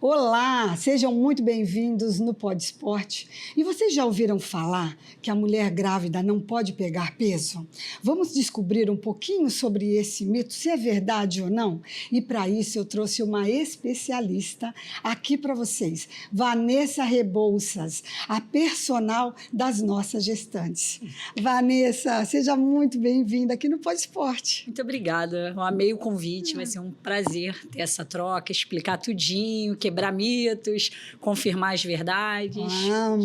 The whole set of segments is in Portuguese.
Olá, sejam muito bem-vindos no Pod Esporte. E vocês já ouviram falar que a mulher grávida não pode pegar peso? Vamos descobrir um pouquinho sobre esse mito, se é verdade ou não? E para isso eu trouxe uma especialista aqui para vocês, Vanessa Rebouças, a personal das nossas gestantes. Vanessa, seja muito bem-vinda aqui no Pod Esporte. Muito obrigada, eu amei o convite, vai ser um prazer ter essa troca, explicar tudinho, quebrar mitos, confirmar as verdades.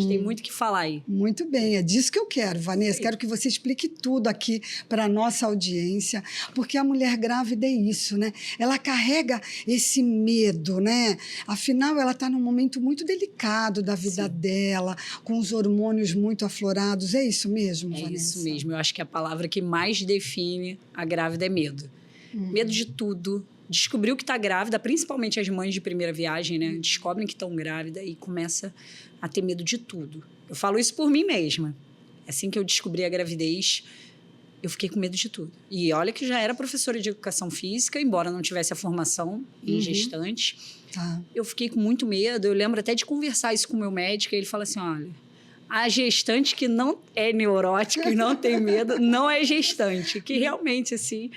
Tem muito o que falar aí. Muito bem, é disso que eu quero, Vanessa. Quero que você explique tudo aqui para a nossa audiência, porque a mulher grávida é isso, né? Ela carrega esse medo, né? Afinal, ela está num momento muito delicado da vida dela, com os hormônios muito aflorados. É isso mesmo, Vanessa? É isso mesmo. Eu acho que a palavra que mais define a grávida é medo. Medo de tudo. Descobriu que está grávida, principalmente as mães de primeira viagem, né? Descobrem que estão grávidas e começa a ter medo de tudo. Eu falo isso por mim mesma. Assim que eu descobri a gravidez, eu fiquei com medo de tudo. E olha que já era professora de educação física, embora não tivesse a formação em gestantes. Eu fiquei com muito medo. Eu lembro até de conversar isso com o meu médico, e ele fala assim, olha, a gestante que não é neurótica e não tem medo, não é gestante. Que realmente, assim,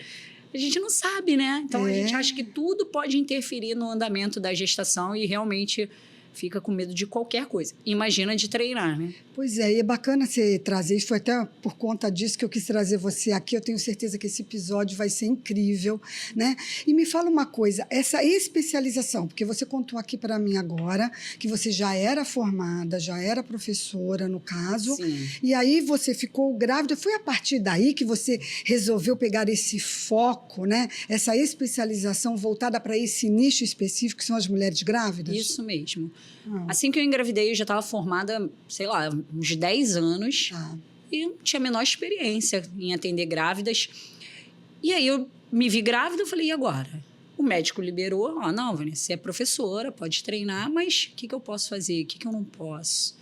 a gente não sabe, né? Então, a gente acha que tudo pode interferir no andamento da gestação e realmente fica com medo de qualquer coisa. Imagina de treinar, né? Pois é, e é bacana você trazer isso. Foi até por conta disso que eu quis trazer você aqui. Eu tenho certeza que esse episódio vai ser incrível, né? E me fala uma coisa, essa especialização, porque você contou aqui para mim agora que você já era formada, já era professora, no caso. Sim. E aí você ficou grávida. Foi a partir daí que você resolveu pegar esse foco, né? Essa especialização voltada para esse nicho específico, que são as mulheres grávidas? Isso mesmo. Assim que eu engravidei, eu já estava formada, sei lá, uns 10 anos. E não tinha a menor experiência em atender grávidas. E aí eu me vi grávida, eu falei, e agora? O médico liberou, não, Vanessa, você é professora, pode treinar, mas o que eu posso fazer? O que eu não posso?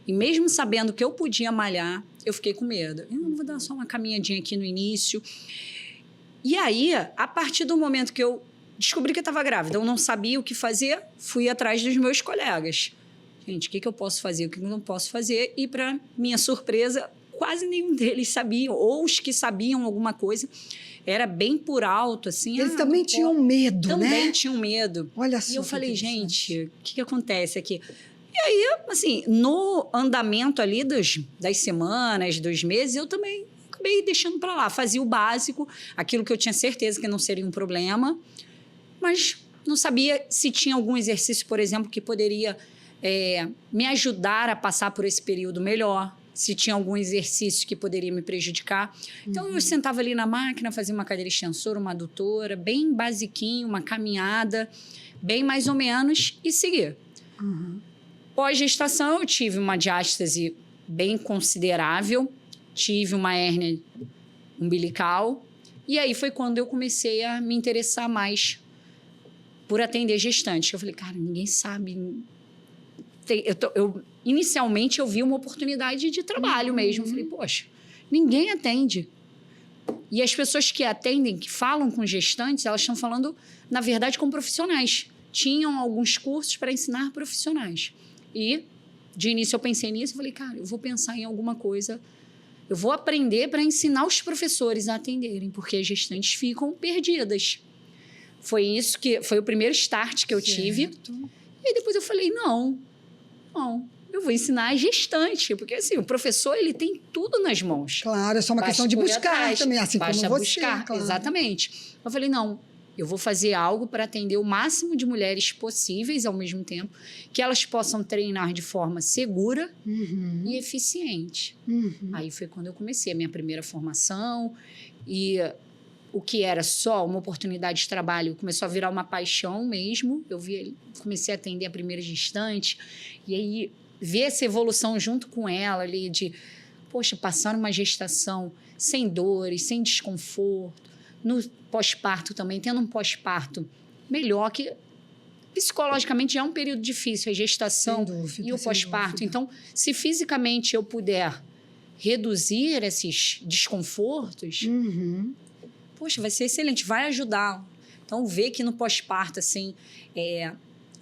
E mesmo sabendo que eu podia malhar, eu fiquei com medo. Eu não vou dar só uma caminhadinha aqui no início. E aí, a partir do momento que eu descobri que eu estava grávida, eu não sabia o que fazer, fui atrás dos meus colegas. Gente, o que eu posso fazer, o que eu não posso fazer? E, para minha surpresa, quase nenhum deles sabia, ou os que sabiam alguma coisa, era bem por alto, assim. Eles também tinham medo, né? Também tinham medo. Olha só. E eu falei, gente, o que acontece aqui? E aí, assim, no andamento ali das semanas, dos meses, eu também acabei deixando para lá. Fazia o básico, aquilo que eu tinha certeza que não seria um problema, mas não sabia se tinha algum exercício, por exemplo, que poderia me ajudar a passar por esse período melhor, se tinha algum exercício que poderia me prejudicar. Então, eu sentava ali na máquina, fazia uma cadeira extensora, uma adutora, bem basiquinho, uma caminhada, bem mais ou menos, e seguia. Pós-gestação, eu tive uma diástase bem considerável, tive uma hérnia umbilical, e aí foi quando eu comecei a me interessar mais por atender gestante. Eu falei, cara, ninguém sabe. Inicialmente, eu vi uma oportunidade de trabalho mesmo. Eu falei, poxa, ninguém atende. E as pessoas que atendem, que falam com gestantes, elas estão falando, na verdade, com profissionais. Tinham alguns cursos para ensinar profissionais. E, de início, eu pensei nisso. Eu falei, cara, eu vou pensar em alguma coisa. Eu vou aprender para ensinar os professores a atenderem, porque as gestantes ficam perdidas. Foi isso que foi o primeiro start que eu tive. E depois eu falei, não, eu vou ensinar a gestante, porque assim, o professor, ele tem tudo nas mãos. Claro, é só uma questão de buscar também, assim como você. Buscar, claro. Exatamente. Eu falei, não, eu vou fazer algo para atender o máximo de mulheres possíveis ao mesmo tempo, que elas possam treinar de forma segura e eficiente. Aí foi quando eu comecei a minha primeira formação, e o que era só uma oportunidade de trabalho começou a virar uma paixão mesmo. Comecei a atender a primeira gestante, e aí ver essa evolução junto com ela ali de, poxa, passar uma gestação sem dores, sem desconforto, no pós-parto também, tendo um pós-parto melhor, que psicologicamente já é um período difícil, a gestação e o pós-parto. Então, se fisicamente eu puder reduzir esses desconfortos, poxa, vai ser excelente, vai ajudar. Então, ver que no pós-parto, assim,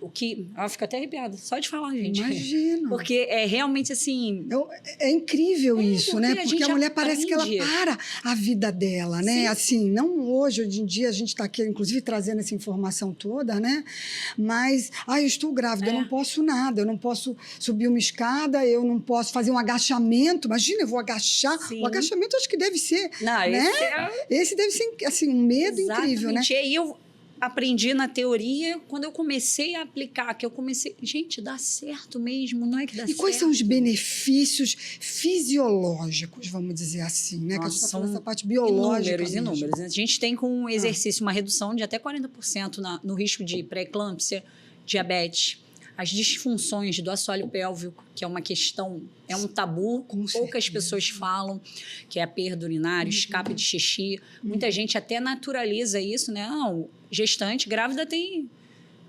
o que... Eu fico até arrepiada, só de falar, gente. Imagino. Porque é realmente assim... É incrível isso, né? Porque a mulher parece que ela aprende. para a vida dela, né? Sim. Assim, não hoje em dia, a gente está aqui, inclusive, trazendo essa informação toda, né? Mas, eu estou grávida, eu não posso nada, eu não posso subir uma escada, eu não posso fazer um agachamento. Imagina, eu vou agachar. Sim. O agachamento acho que deve ser, Não, né? Esse deve ser, assim, um medo incrível, né? E aí eu aprendi na teoria, quando eu comecei a aplicar, gente, dá certo mesmo, não é que dá certo. E quais são os benefícios fisiológicos, vamos dizer assim, né? Nossa, que a gente está falando são dessa parte biológica. Inúmeros. A gente tem com o exercício uma redução de até 40% no risco de pré-eclâmpsia, diabetes, as disfunções do assoalho pélvico, que é uma questão, é um tabu, poucas pessoas falam, que é a perda urinária, escape de xixi. Muita gente até naturaliza isso, né? Não, gestante, grávida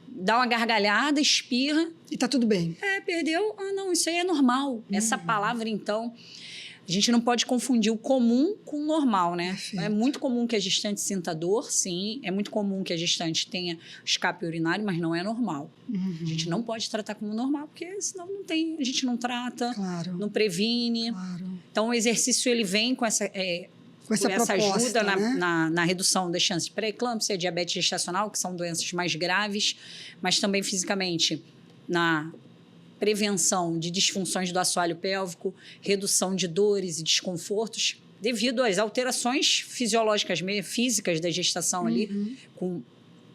dá uma gargalhada, espirra. E tá tudo bem. Perdeu. Não, isso aí é normal. Essa palavra, então, a gente não pode confundir o comum com o normal, né? Perfeito. É muito comum que a gestante sinta dor, sim. É muito comum que a gestante tenha escape urinário, mas não é normal. A gente não pode tratar como normal, porque senão a gente não trata, não previne. Claro. Então, o exercício, ele vem com essa proposta, ajuda, né? na redução das chances de pré-eclâmpsia, diabetes gestacional, que são doenças mais graves, mas também fisicamente na prevenção de disfunções do assoalho pélvico, redução de dores e desconfortos, devido às alterações fisiológicas, físicas da gestação ali, com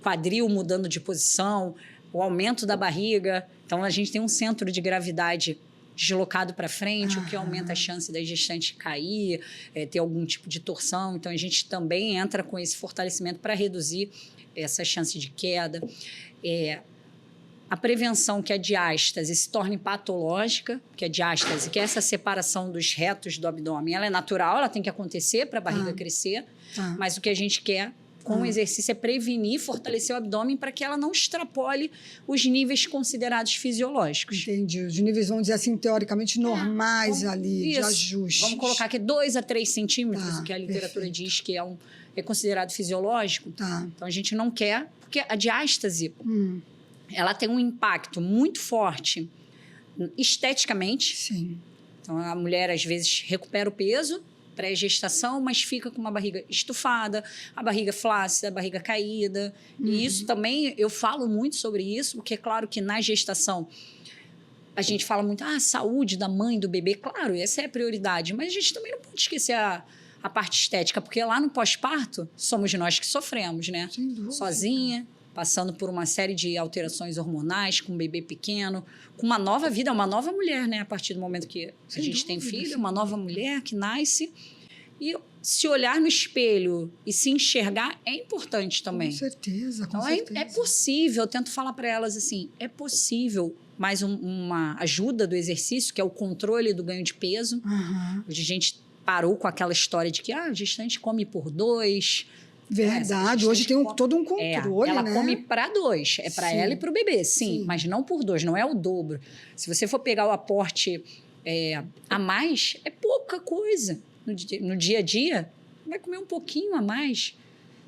quadril mudando de posição, o aumento da barriga. Então, a gente tem um centro de gravidade deslocado para frente, o que aumenta a chance da gestante cair, ter algum tipo de torção. Então, a gente também entra com esse fortalecimento para reduzir essa chance de queda. A prevenção que a diástase se torne patológica, que a diástase, que é essa separação dos retos do abdômen, ela é natural, ela tem que acontecer para a barriga crescer, mas o que a gente quer com o exercício é prevenir, fortalecer o abdômen para que ela não extrapole os níveis considerados fisiológicos. Entendi. Os níveis, vamos dizer assim, teoricamente normais ali, de ajuste. Vamos colocar aqui 2 a 3 centímetros, o que a literatura diz que é considerado fisiológico. Então, a gente não quer, porque a diástase... ela tem um impacto muito forte esteticamente. Sim. Então, a mulher, às vezes, recupera o peso pré-gestação, mas fica com uma barriga estufada, a barriga flácida, a barriga caída. E isso também, eu falo muito sobre isso, porque é claro que na gestação a gente fala muito, saúde da mãe, do bebê. Claro, essa é a prioridade, mas a gente também não pode esquecer a parte estética, porque lá no pós-parto, somos nós que sofremos, né? Sem dúvida. Sozinha, passando por uma série de alterações hormonais, com um bebê pequeno, com uma nova vida, uma nova mulher, né? A partir do momento que a gente tem filho, uma nova mulher que nasce. E se olhar no espelho e se enxergar é importante também. Com certeza, com então, certeza. É possível, eu tento falar para elas assim, é possível, mais uma ajuda do exercício, que é o controle do ganho de peso. Hoje a gente parou com aquela história de que a gestante come por 2... Verdade, hoje tem todo um controle, ela né? come para 2, é para ela e para o bebê, sim, mas não por 2, não é o dobro. Se você for pegar o aporte a mais, é pouca coisa. No dia a dia, vai comer um pouquinho a mais.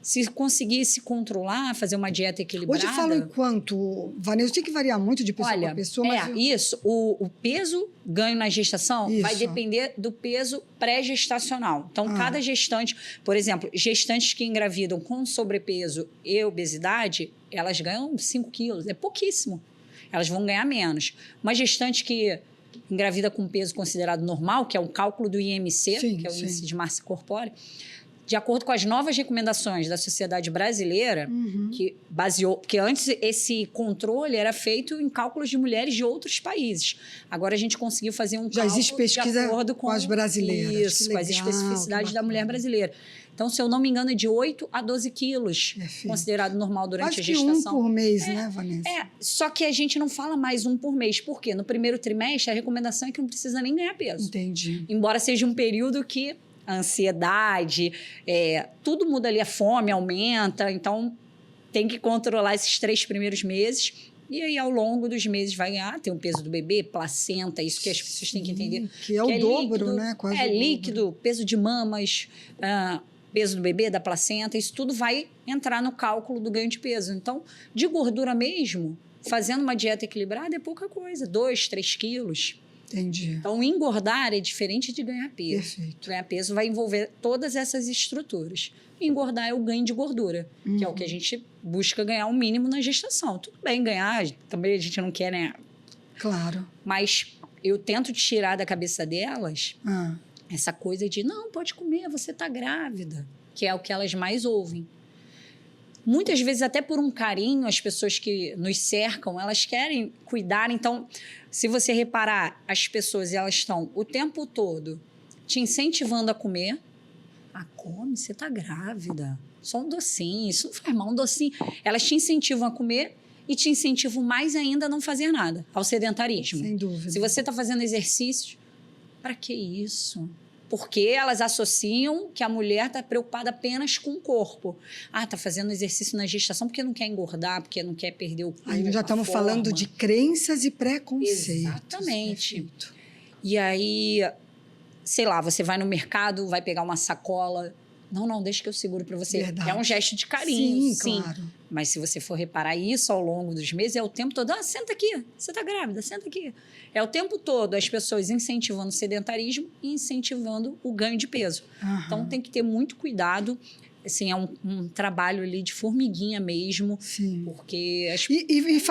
Se conseguir se controlar, fazer uma dieta equilibrada... Hoje falam em quanto, Vanessa? Tem que variar muito de pessoa para pessoa, mas... Isso. O peso ganho na gestação vai depender do peso pré-gestacional. Então, cada gestante... Por exemplo, gestantes que engravidam com sobrepeso e obesidade, elas ganham 5 quilos. É pouquíssimo. Elas vão ganhar menos. Uma gestante que engravida com peso considerado normal, que é um cálculo do IMC, que é o Índice de Massa Corpórea, de acordo com as novas recomendações da Sociedade Brasileira, que baseou... Porque antes esse controle era feito em cálculos de mulheres de outros países. Agora a gente conseguiu fazer um Já cálculo existe pesquisa de acordo com as brasileiras. Isso, com as especificidades da mulher brasileira. Então, se eu não me engano, é de 8 a 12 quilos, considerado normal durante a gestação. Quase que 1 por mês, né, Vanessa? Só que a gente não fala mais 1 por mês. Por quê? No primeiro trimestre, a recomendação é que não precisa nem ganhar peso. Entendi. Embora seja um período que a ansiedade, tudo muda ali, a fome aumenta, então tem que controlar esses 3 primeiros meses. E aí, ao longo dos meses, vai ter o peso do bebê, placenta, isso que as pessoas têm que entender. Que é o dobro, líquido, né? Quase o dobro. Líquido, peso de mamas, peso do bebê, da placenta, isso tudo vai entrar no cálculo do ganho de peso. Então, de gordura mesmo, fazendo uma dieta equilibrada é pouca coisa, 2, 3 quilos. Entendi. Então, engordar é diferente de ganhar peso. Perfeito. Ganhar peso vai envolver todas essas estruturas. Engordar é o ganho de gordura, que é o que a gente busca ganhar o mínimo na gestação. Tudo bem ganhar, também a gente não quer, né? Claro. Mas eu tento tirar da cabeça delas essa coisa de, não, pode comer, você está grávida, que é o que elas mais ouvem. Muitas vezes, até por um carinho, as pessoas que nos cercam, elas querem cuidar. Então, se você reparar, as pessoas, elas estão o tempo todo te incentivando a comer. Ah, come, você tá grávida. Só um docinho, isso não faz mal, um docinho. Elas te incentivam a comer e te incentivam mais ainda a não fazer nada, ao sedentarismo. Sem dúvida. Se você está fazendo exercício, para que isso? Porque elas associam que a mulher está preocupada apenas com o corpo. Ah, está fazendo exercício na gestação porque não quer engordar, porque não quer perder o corpo. Aí nós já estamos falando de crenças e preconceitos. Exatamente. Perfeito. E aí, sei lá, você vai no mercado, vai pegar uma sacola. Não, deixa que eu seguro para você. Verdade. É um gesto de carinho, sim. Claro. Mas se você for reparar isso ao longo dos meses, é o tempo todo. Ah, senta aqui, você está grávida, senta aqui. É o tempo todo as pessoas incentivando o sedentarismo e incentivando o ganho de peso. Então, tem que ter muito cuidado. Assim, é um trabalho ali de formiguinha mesmo. Sim. Porque...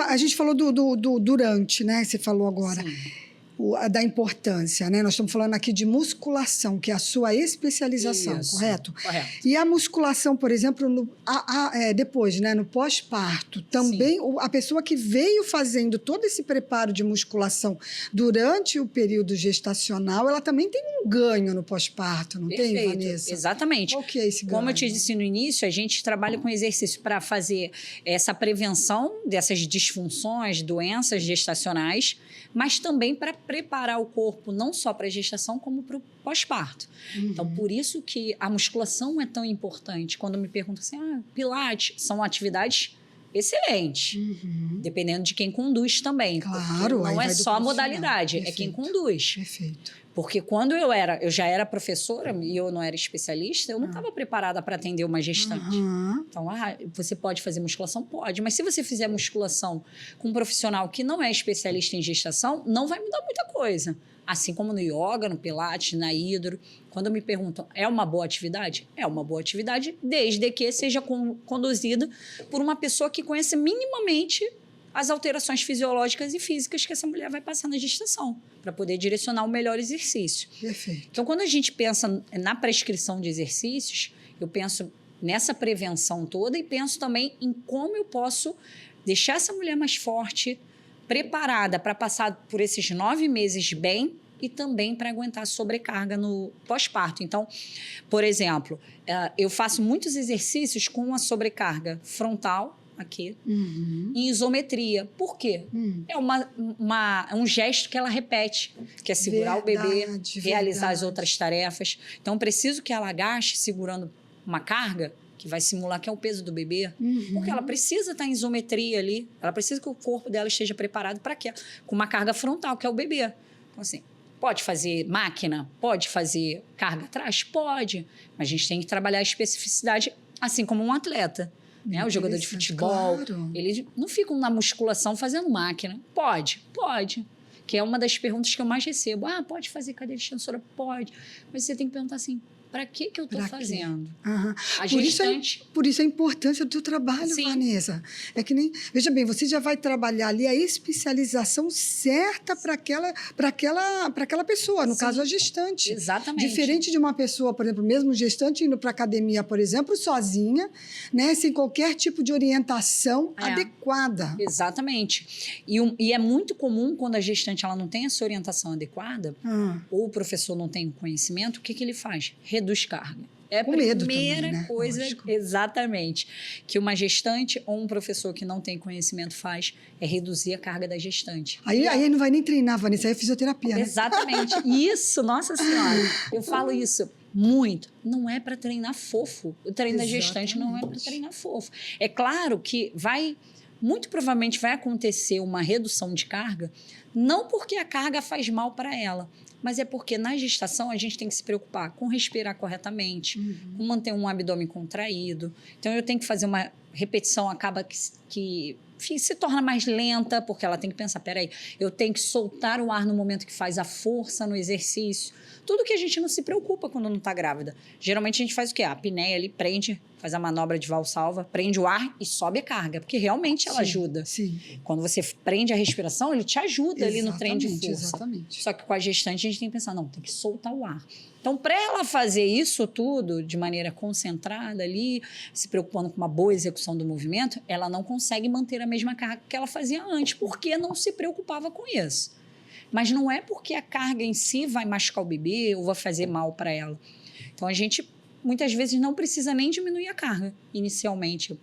A gente falou do durante, né? Você falou agora. Sim. Da importância, né? Nós estamos falando aqui de musculação, que é a sua especialização, Isso, correto? Correto. E a musculação, por exemplo, depois, né, no pós-parto, também a pessoa que veio fazendo todo esse preparo de musculação durante o período gestacional, ela também tem um ganho no pós-parto, não Perfeito. tem, Vanessa? Exatamente. Qual que é esse ganho? Como eu te disse no início, a gente trabalha com exercício para fazer essa prevenção dessas disfunções, doenças gestacionais, mas também para preparar o corpo não só para a gestação, como para o pós-parto. Então, por isso que a musculação é tão importante. Quando me perguntam assim, Pilates, são atividades excelentes, dependendo de quem conduz também. Claro. Não é só a modalidade, Perfeito. é quem conduz. Perfeito. Porque quando eu já era professora e eu não era especialista, eu não estava preparada para atender uma gestante. Então, você pode fazer musculação? Pode. Mas se você fizer musculação com um profissional que não é especialista em gestação, não vai mudar muita coisa. Assim como no yoga, no pilates, na hidro. Quando me perguntam, é uma boa atividade? É uma boa atividade, desde que seja conduzida por uma pessoa que conheça minimamente as alterações fisiológicas e físicas que essa mulher vai passar na gestação, para poder direcionar o melhor exercício. Perfeito. Então, quando a gente pensa na prescrição de exercícios, eu penso nessa prevenção toda e penso também em como eu posso deixar essa mulher mais forte, preparada para passar por esses 9 meses bem e também para aguentar sobrecarga no pós-parto. Então, por exemplo, eu faço muitos exercícios com a sobrecarga frontal, aqui, em isometria. Por quê? É um gesto que ela repete, que é segurar o bebê, realizar as outras tarefas. Então, preciso que ela agache segurando uma carga que vai simular que é o peso do bebê, porque ela precisa estar em isometria ali, ela precisa que o corpo dela esteja preparado para quê? Com uma carga frontal, que é o bebê. Então, assim, pode fazer máquina? Pode fazer carga atrás? Pode. Mas a gente tem que trabalhar a especificidade, assim como um atleta. Né? O jogador de futebol, claro. Eles não ficam na musculação fazendo máquina. Pode. Que é uma das perguntas que eu mais recebo. Pode fazer cadeira extensora? Pode. Mas você tem que perguntar assim, para que eu estou fazendo? A gestante... Por isso a importância do teu trabalho, Sim. Vanessa. É que nem... Veja bem, você já vai trabalhar ali a especialização certa para aquela pessoa, no Sim. caso, a gestante. Exatamente. Diferente de uma pessoa, por exemplo, mesmo gestante indo para academia, por exemplo, sozinha, né, sem qualquer tipo de orientação adequada. Exatamente. E é muito comum quando a gestante ela não tem essa orientação adequada, ou o professor não tem o conhecimento, o que ele faz? Reduz carga. É a primeira coisa, exatamente, que uma gestante ou um professor que não tem conhecimento faz, é reduzir a carga da gestante. Aí não vai nem treinar, Vanessa, aí é fisioterapia, né? Exatamente. Isso, nossa senhora, eu falo isso muito. Não é para treinar fofo. O treino da gestante não é para treinar fofo. É claro que muito provavelmente vai acontecer uma redução de carga, não porque a carga faz mal para ela, mas é porque na gestação a gente tem que se preocupar com respirar corretamente, com manter um abdômen contraído. Então, eu tenho que fazer uma repetição, acaba que se torna mais lenta, porque ela tem que pensar, peraí, eu tenho que soltar o ar no momento que faz a força no exercício. Tudo que a gente não se preocupa quando não está grávida. Geralmente a gente faz o quê? A apneia ali prende, faz a manobra de valsalva, prende o ar e sobe a carga, porque realmente ela ajuda. Sim. Quando você prende a respiração, ele te ajuda ali no treino de força. Exatamente. Só que com a gestante a gente tem que pensar, não, tem que soltar o ar. Então, para ela fazer isso tudo de maneira concentrada ali, se preocupando com uma boa execução do movimento, ela não consegue manter a mesma carga que ela fazia antes, porque não se preocupava com isso. Mas não é porque a carga em si vai machucar o bebê ou vai fazer mal para ela. Então, a gente muitas vezes não precisa nem diminuir a carga inicialmente,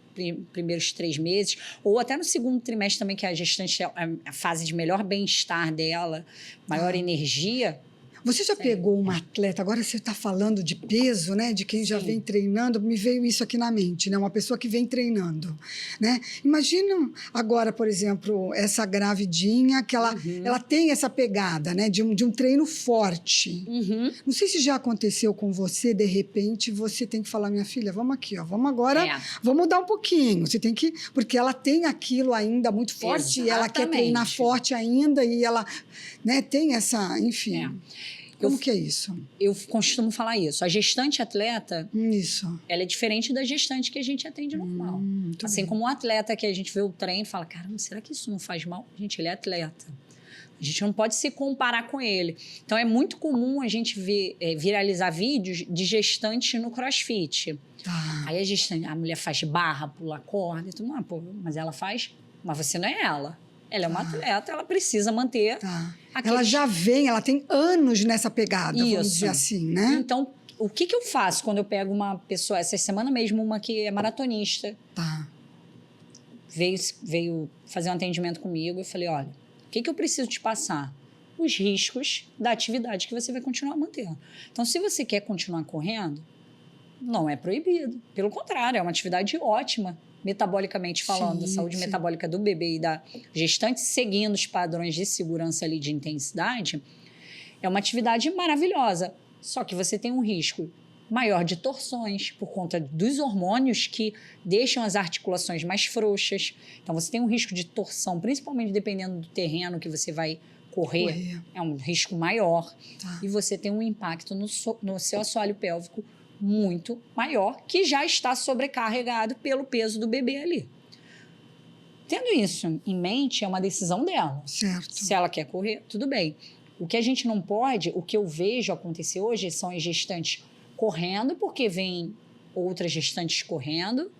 primeiros 3 meses, ou até no segundo trimestre também, que a gestante é a fase de melhor bem-estar dela, maior energia. Você já pegou uma atleta, agora você está falando de peso, né? De quem já vem treinando, me veio isso aqui na mente, né? Uma pessoa que vem treinando, né? Imagina agora, por exemplo, essa gravidinha, que ela tem essa pegada, né? De um treino forte. Não sei se já aconteceu com você, de repente, você tem que falar, minha filha, vamos aqui, ó, vamos agora, vamos mudar um pouquinho. Você tem que, porque ela tem aquilo ainda muito forte, e ela quer treinar forte ainda, e ela, né, tem essa, enfim... Como que é isso? Eu costumo falar isso. A gestante atleta, ela é diferente da gestante que a gente atende normal. Assim como um atleta que a gente vê o treino e fala, caramba, será que isso não faz mal? Gente, ele é atleta. A gente não pode se comparar com ele. Então, é muito comum a gente viralizar vídeos de gestante no CrossFit. Aí a mulher faz barra, pula corda. Mas ela faz... Mas você não é ela. Ela é uma atleta, ela precisa manter... Ela já vem, ela tem anos nessa pegada, vamos dizer assim, né? Então, o que eu faço quando eu pego uma pessoa... Essa semana mesmo, uma que é maratonista. Veio fazer um atendimento comigo. Eu falei, olha, o que eu preciso te passar? Os riscos da atividade que você vai continuar mantendo. Então, se você quer continuar correndo, não é proibido. Pelo contrário, é uma atividade ótima, metabolicamente falando, da saúde metabólica do bebê e da gestante, seguindo os padrões de segurança ali de intensidade, é uma atividade maravilhosa. Só que você tem um risco maior de torções por conta dos hormônios que deixam as articulações mais frouxas. Então, você tem um risco de torção, principalmente dependendo do terreno que você vai correr. É um risco maior. E você tem um impacto no seu assoalho pélvico muito maior, que já está sobrecarregado pelo peso do bebê ali. Tendo isso em mente, é uma decisão dela. Certo. Se ela quer correr, tudo bem. O que a gente não pode, o que eu vejo acontecer hoje, são as gestantes correndo, porque vem outras gestantes correndo,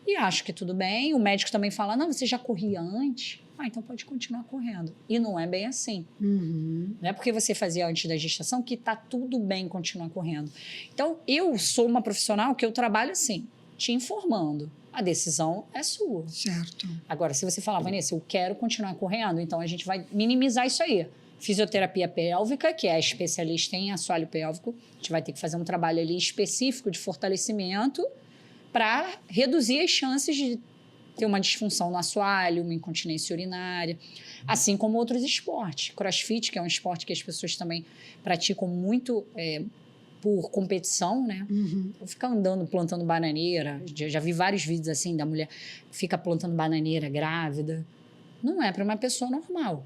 e acho que tudo bem. O médico também fala, não, você já corria antes? Então pode continuar correndo. E não é bem assim. Não é porque você fazia antes da gestação que está tudo bem continuar correndo. Então, eu sou uma profissional que eu trabalho assim, te informando. A decisão é sua. Certo. Agora, se você falar, Vanessa, eu quero continuar correndo, então a gente vai minimizar isso aí. Fisioterapia pélvica, que é a especialista em assoalho pélvico, a gente vai ter que fazer um trabalho ali específico de fortalecimento para reduzir as chances de ter uma disfunção no assoalho, uma incontinência urinária, assim como outros esportes. CrossFit, que é um esporte que as pessoas também praticam muito por competição, né? Fica andando, plantando bananeira. Já vi vários vídeos assim da mulher fica plantando bananeira grávida. Não é para uma pessoa normal.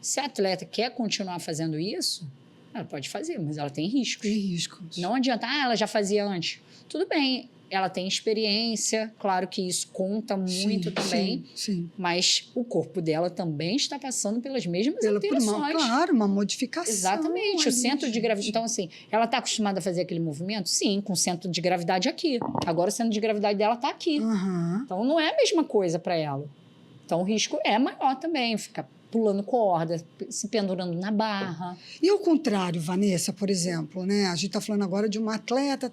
Se a atleta quer continuar fazendo isso, ela pode fazer, mas ela tem riscos. Tem riscos. Não adianta, ela já fazia antes. Tudo bem, ela tem experiência, claro que isso conta muito também, mas o corpo dela também está passando pelas mesmas alterações. Claro, uma modificação. Exatamente, o centro de gravidade. Então, assim, ela está acostumada a fazer aquele movimento? Sim, com o centro de gravidade aqui. Agora o centro de gravidade dela está aqui. Então, não é a mesma coisa para ela. Então, o risco é maior também, fica pulando corda, se pendurando na barra. E ao contrário, Vanessa, por exemplo, né? A gente está falando agora de uma atleta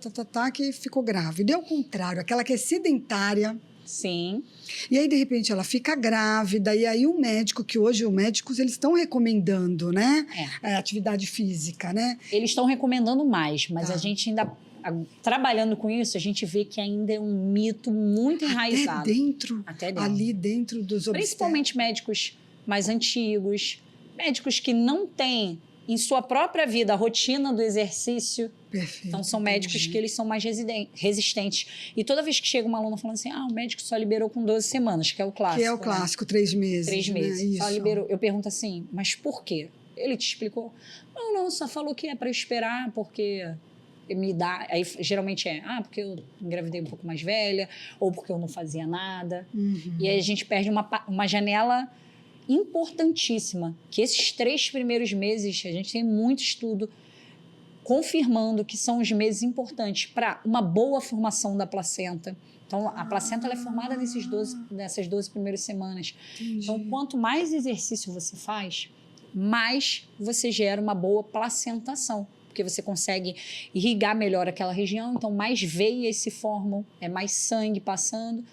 que ficou grávida. E ao contrário, aquela que é sedentária. Sim. E aí, de repente, ela fica grávida. E aí, o médico, que hoje os médicos eles estão recomendando, né? A atividade física, né? Eles estão recomendando mais, mas a gente ainda... Trabalhando com isso, a gente vê que ainda é um mito muito enraizado. Até dentro. Ali dentro dos Principalmente médicos mais antigos, médicos que não têm em sua própria vida, a rotina do exercício. Perfeito. Então, são médicos que eles são mais resistentes. E toda vez que chega uma aluna falando assim, o médico só liberou com 12 semanas, que é o clássico. Que é o clássico, 3 meses. 3 meses. Né? Só Isso. liberou. Eu pergunto assim, mas por quê? Ele te explicou? Não, só falou que é para eu esperar, porque me dá... Aí, geralmente porque eu engravidei um pouco mais velha, ou porque eu não fazia nada. E aí a gente perde uma janela importantíssima, que esses 3 primeiros meses, a gente tem muito estudo confirmando que são os meses importantes para uma boa formação da placenta. Então, a placenta ela é formada nessas 12 primeiras semanas. Entendi. Então, quanto mais exercício você faz, mais você gera uma boa placentação, porque você consegue irrigar melhor aquela região, então mais veias se formam, é mais sangue passando,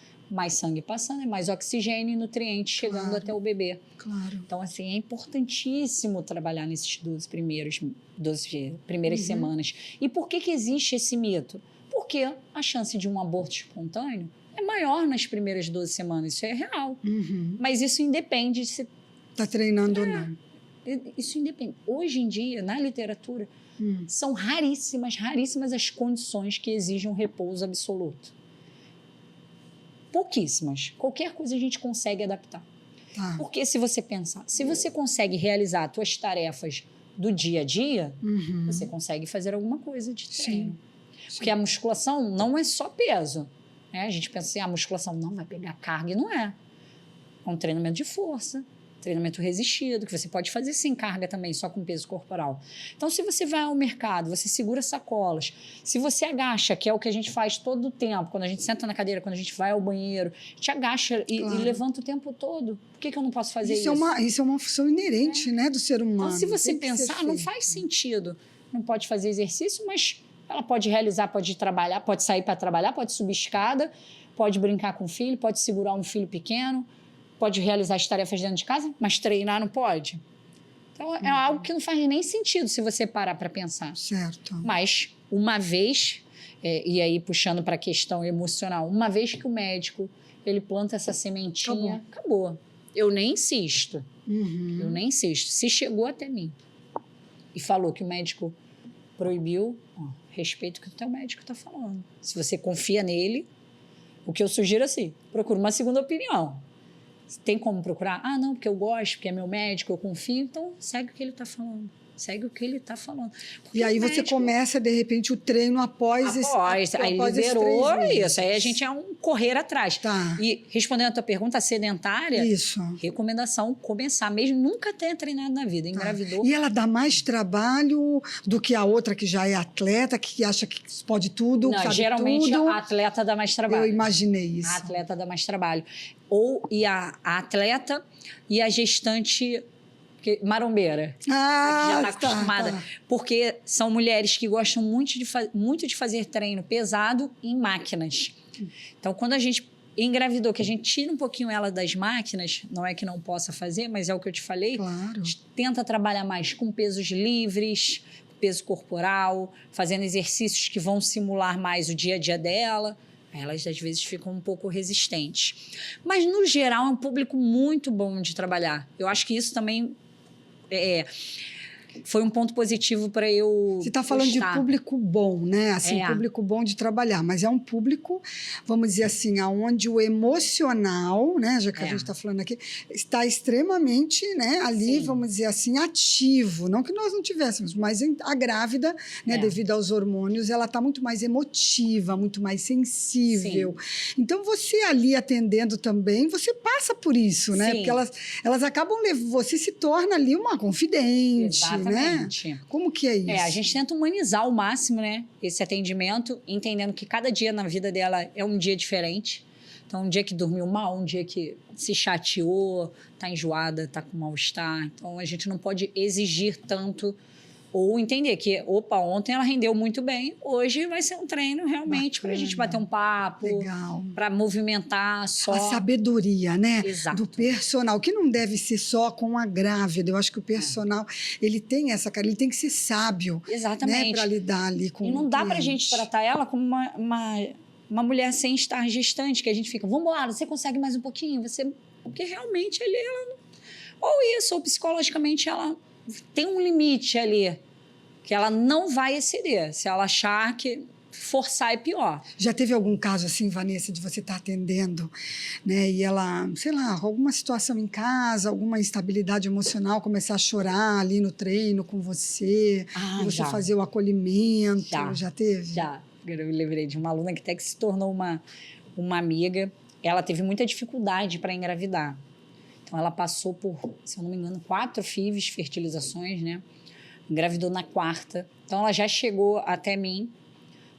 é mais oxigênio e nutrientes chegando até o bebê. Claro. Então, assim, é importantíssimo trabalhar nesses 12 primeiras semanas. E por que existe esse mito? Porque a chance de um aborto espontâneo é maior nas primeiras 12 semanas, isso é real. Mas isso independe de se... Está treinando ou não. Isso independe. Hoje em dia, na literatura, são raríssimas as condições que exigem um repouso absoluto. Pouquíssimas. Qualquer coisa a gente consegue adaptar. Tá. Porque se você pensar, se você consegue realizar as suas tarefas do dia a dia, você consegue fazer alguma coisa de treino. Porque a musculação não é só peso. Né? A gente pensa assim, a musculação não vai pegar carga, e não é. É um treinamento de força, treinamento resistido, que você pode fazer sem carga também, só com peso corporal. Então, se você vai ao mercado, você segura sacolas, se você agacha, que é o que a gente faz todo o tempo, quando a gente senta na cadeira, quando a gente vai ao banheiro, a gente agacha e levanta o tempo todo. Por que eu não posso fazer isso? Isso é uma função inerente, né, do ser humano. Então, se você pensar, não faz sentido. Não pode fazer exercício, mas ela pode realizar, pode ir trabalhar, pode sair para trabalhar, pode subir escada, pode brincar com o filho, pode segurar um filho pequeno, pode realizar as tarefas dentro de casa, mas treinar não pode. Então, é algo que não faz nem sentido se você parar para pensar. Certo. Mas, uma vez, e aí puxando para a questão emocional, uma vez que o médico ele planta essa sementinha, acabou. Eu nem insisto. Eu nem insisto. Se chegou até mim e falou que o médico proibiu, respeito o que o teu médico está falando. Se você confia nele, o que eu sugiro é assim, procura uma segunda opinião. Tem como procurar? Não, porque eu gosto, porque é meu médico, eu confio. Então, segue o que ele está falando. Segue o que ele está falando. Porque e aí você começa, de repente, o treino após aí liberou isso. Aí a meses. gente é um correr atrás. Tá. E respondendo a tua pergunta, a sedentária, recomendação, começar mesmo, nunca tenha treinado na vida, engravidou. E ela dá mais trabalho do que a outra que já é atleta, que acha que pode tudo, Não, sabe geralmente tudo. a atleta dá mais trabalho. Eu imaginei isso. A atleta dá mais trabalho. E a atleta e a gestante marombeira. Que já está acostumada. Tá. Porque são mulheres que gostam muito de fazer treino pesado em máquinas. Então, quando a gente engravidou, que a gente tira um pouquinho ela das máquinas, não é que não possa fazer, mas é o que eu te falei, Claro. a gente tenta trabalhar mais com pesos livres, peso corporal, fazendo exercícios que vão simular mais o dia a dia dela. Elas, às vezes, ficam um pouco resistentes. Mas, no geral, é um público muito bom de trabalhar. Eu acho que isso também foi um ponto positivo para eu Você está falando de público bom, né? Assim, público bom de trabalhar, mas é um público, vamos dizer assim, aonde o emocional, né? Já que a gente está falando aqui, está extremamente, né? Ali, vamos dizer assim, ativo. Não que nós não tivéssemos, mas a grávida, né? Devido aos hormônios, ela está muito mais emotiva, muito mais sensível. Sim. Então, você ali atendendo também, você passa por isso, né? Porque elas acabam você se torna ali uma confidente. Exatamente. Né? Como que é isso? A gente tenta humanizar ao máximo, né, esse atendimento, entendendo que cada dia na vida dela é um dia diferente. Então, um dia que dormiu mal, um dia que se chateou, está enjoada, está com mal-estar. Então, a gente não pode exigir tanto ou entender que, ontem ela rendeu muito bem, hoje vai ser um treino realmente para a gente bater um papo, para movimentar só. A sabedoria, né? Exato. Do personal, que não deve ser só com a grávida. Eu acho que o personal, ele tem essa cara, ele tem que ser sábio. Exatamente. Né? Para lidar ali com E não dá para a gente tratar ela como uma mulher sem estar gestante, que a gente fica, vamos embora, você consegue mais um pouquinho? Porque realmente ela não... Ou isso, ou psicologicamente ela tem um limite ali que ela não vai exceder. Se ela achar que forçar é pior. Já teve algum caso assim, Vanessa, de você estar atendendo, né? E ela, sei lá, alguma situação em casa, alguma instabilidade emocional, começar a chorar ali no treino com você, e você Já. fazer o acolhimento. Já. Já teve? Já. Eu me lembrei de uma aluna que até que se tornou uma amiga. Ela teve muita dificuldade para engravidar. Então, ela passou por, se eu não me engano, 4 FIVs, fertilizações, né? Engravidou na 4ª. Então, ela já chegou até mim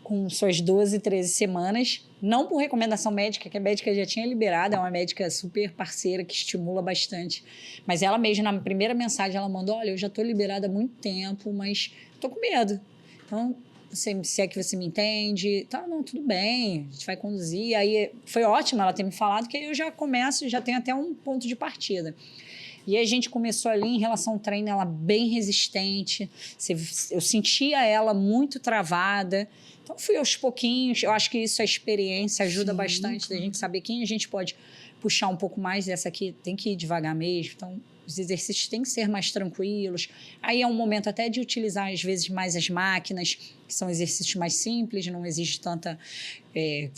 com suas 12, 13 semanas, não por recomendação médica, que a médica já tinha liberado, é uma médica super parceira, que estimula bastante. Mas ela mesma, na primeira mensagem, ela mandou, olha, eu já estou liberada há muito tempo, mas estou com medo. Então, se é que você me entende, tá, não, tudo bem, a gente vai conduzir. Aí foi ótimo ela ter me falado, que aí eu já começo, já tenho até um ponto de partida. E a gente começou ali em relação ao treino, ela bem resistente, eu sentia ela muito travada. Então, fui aos pouquinhos. Eu acho que isso, a experiência, ajuda bastante da gente saber quem a gente pode puxar um pouco mais. Essa aqui tem que ir devagar mesmo. Então, os exercícios têm que ser mais tranquilos. Aí é um momento até de utilizar, às vezes, mais as máquinas, que são exercícios mais simples, não exige tanta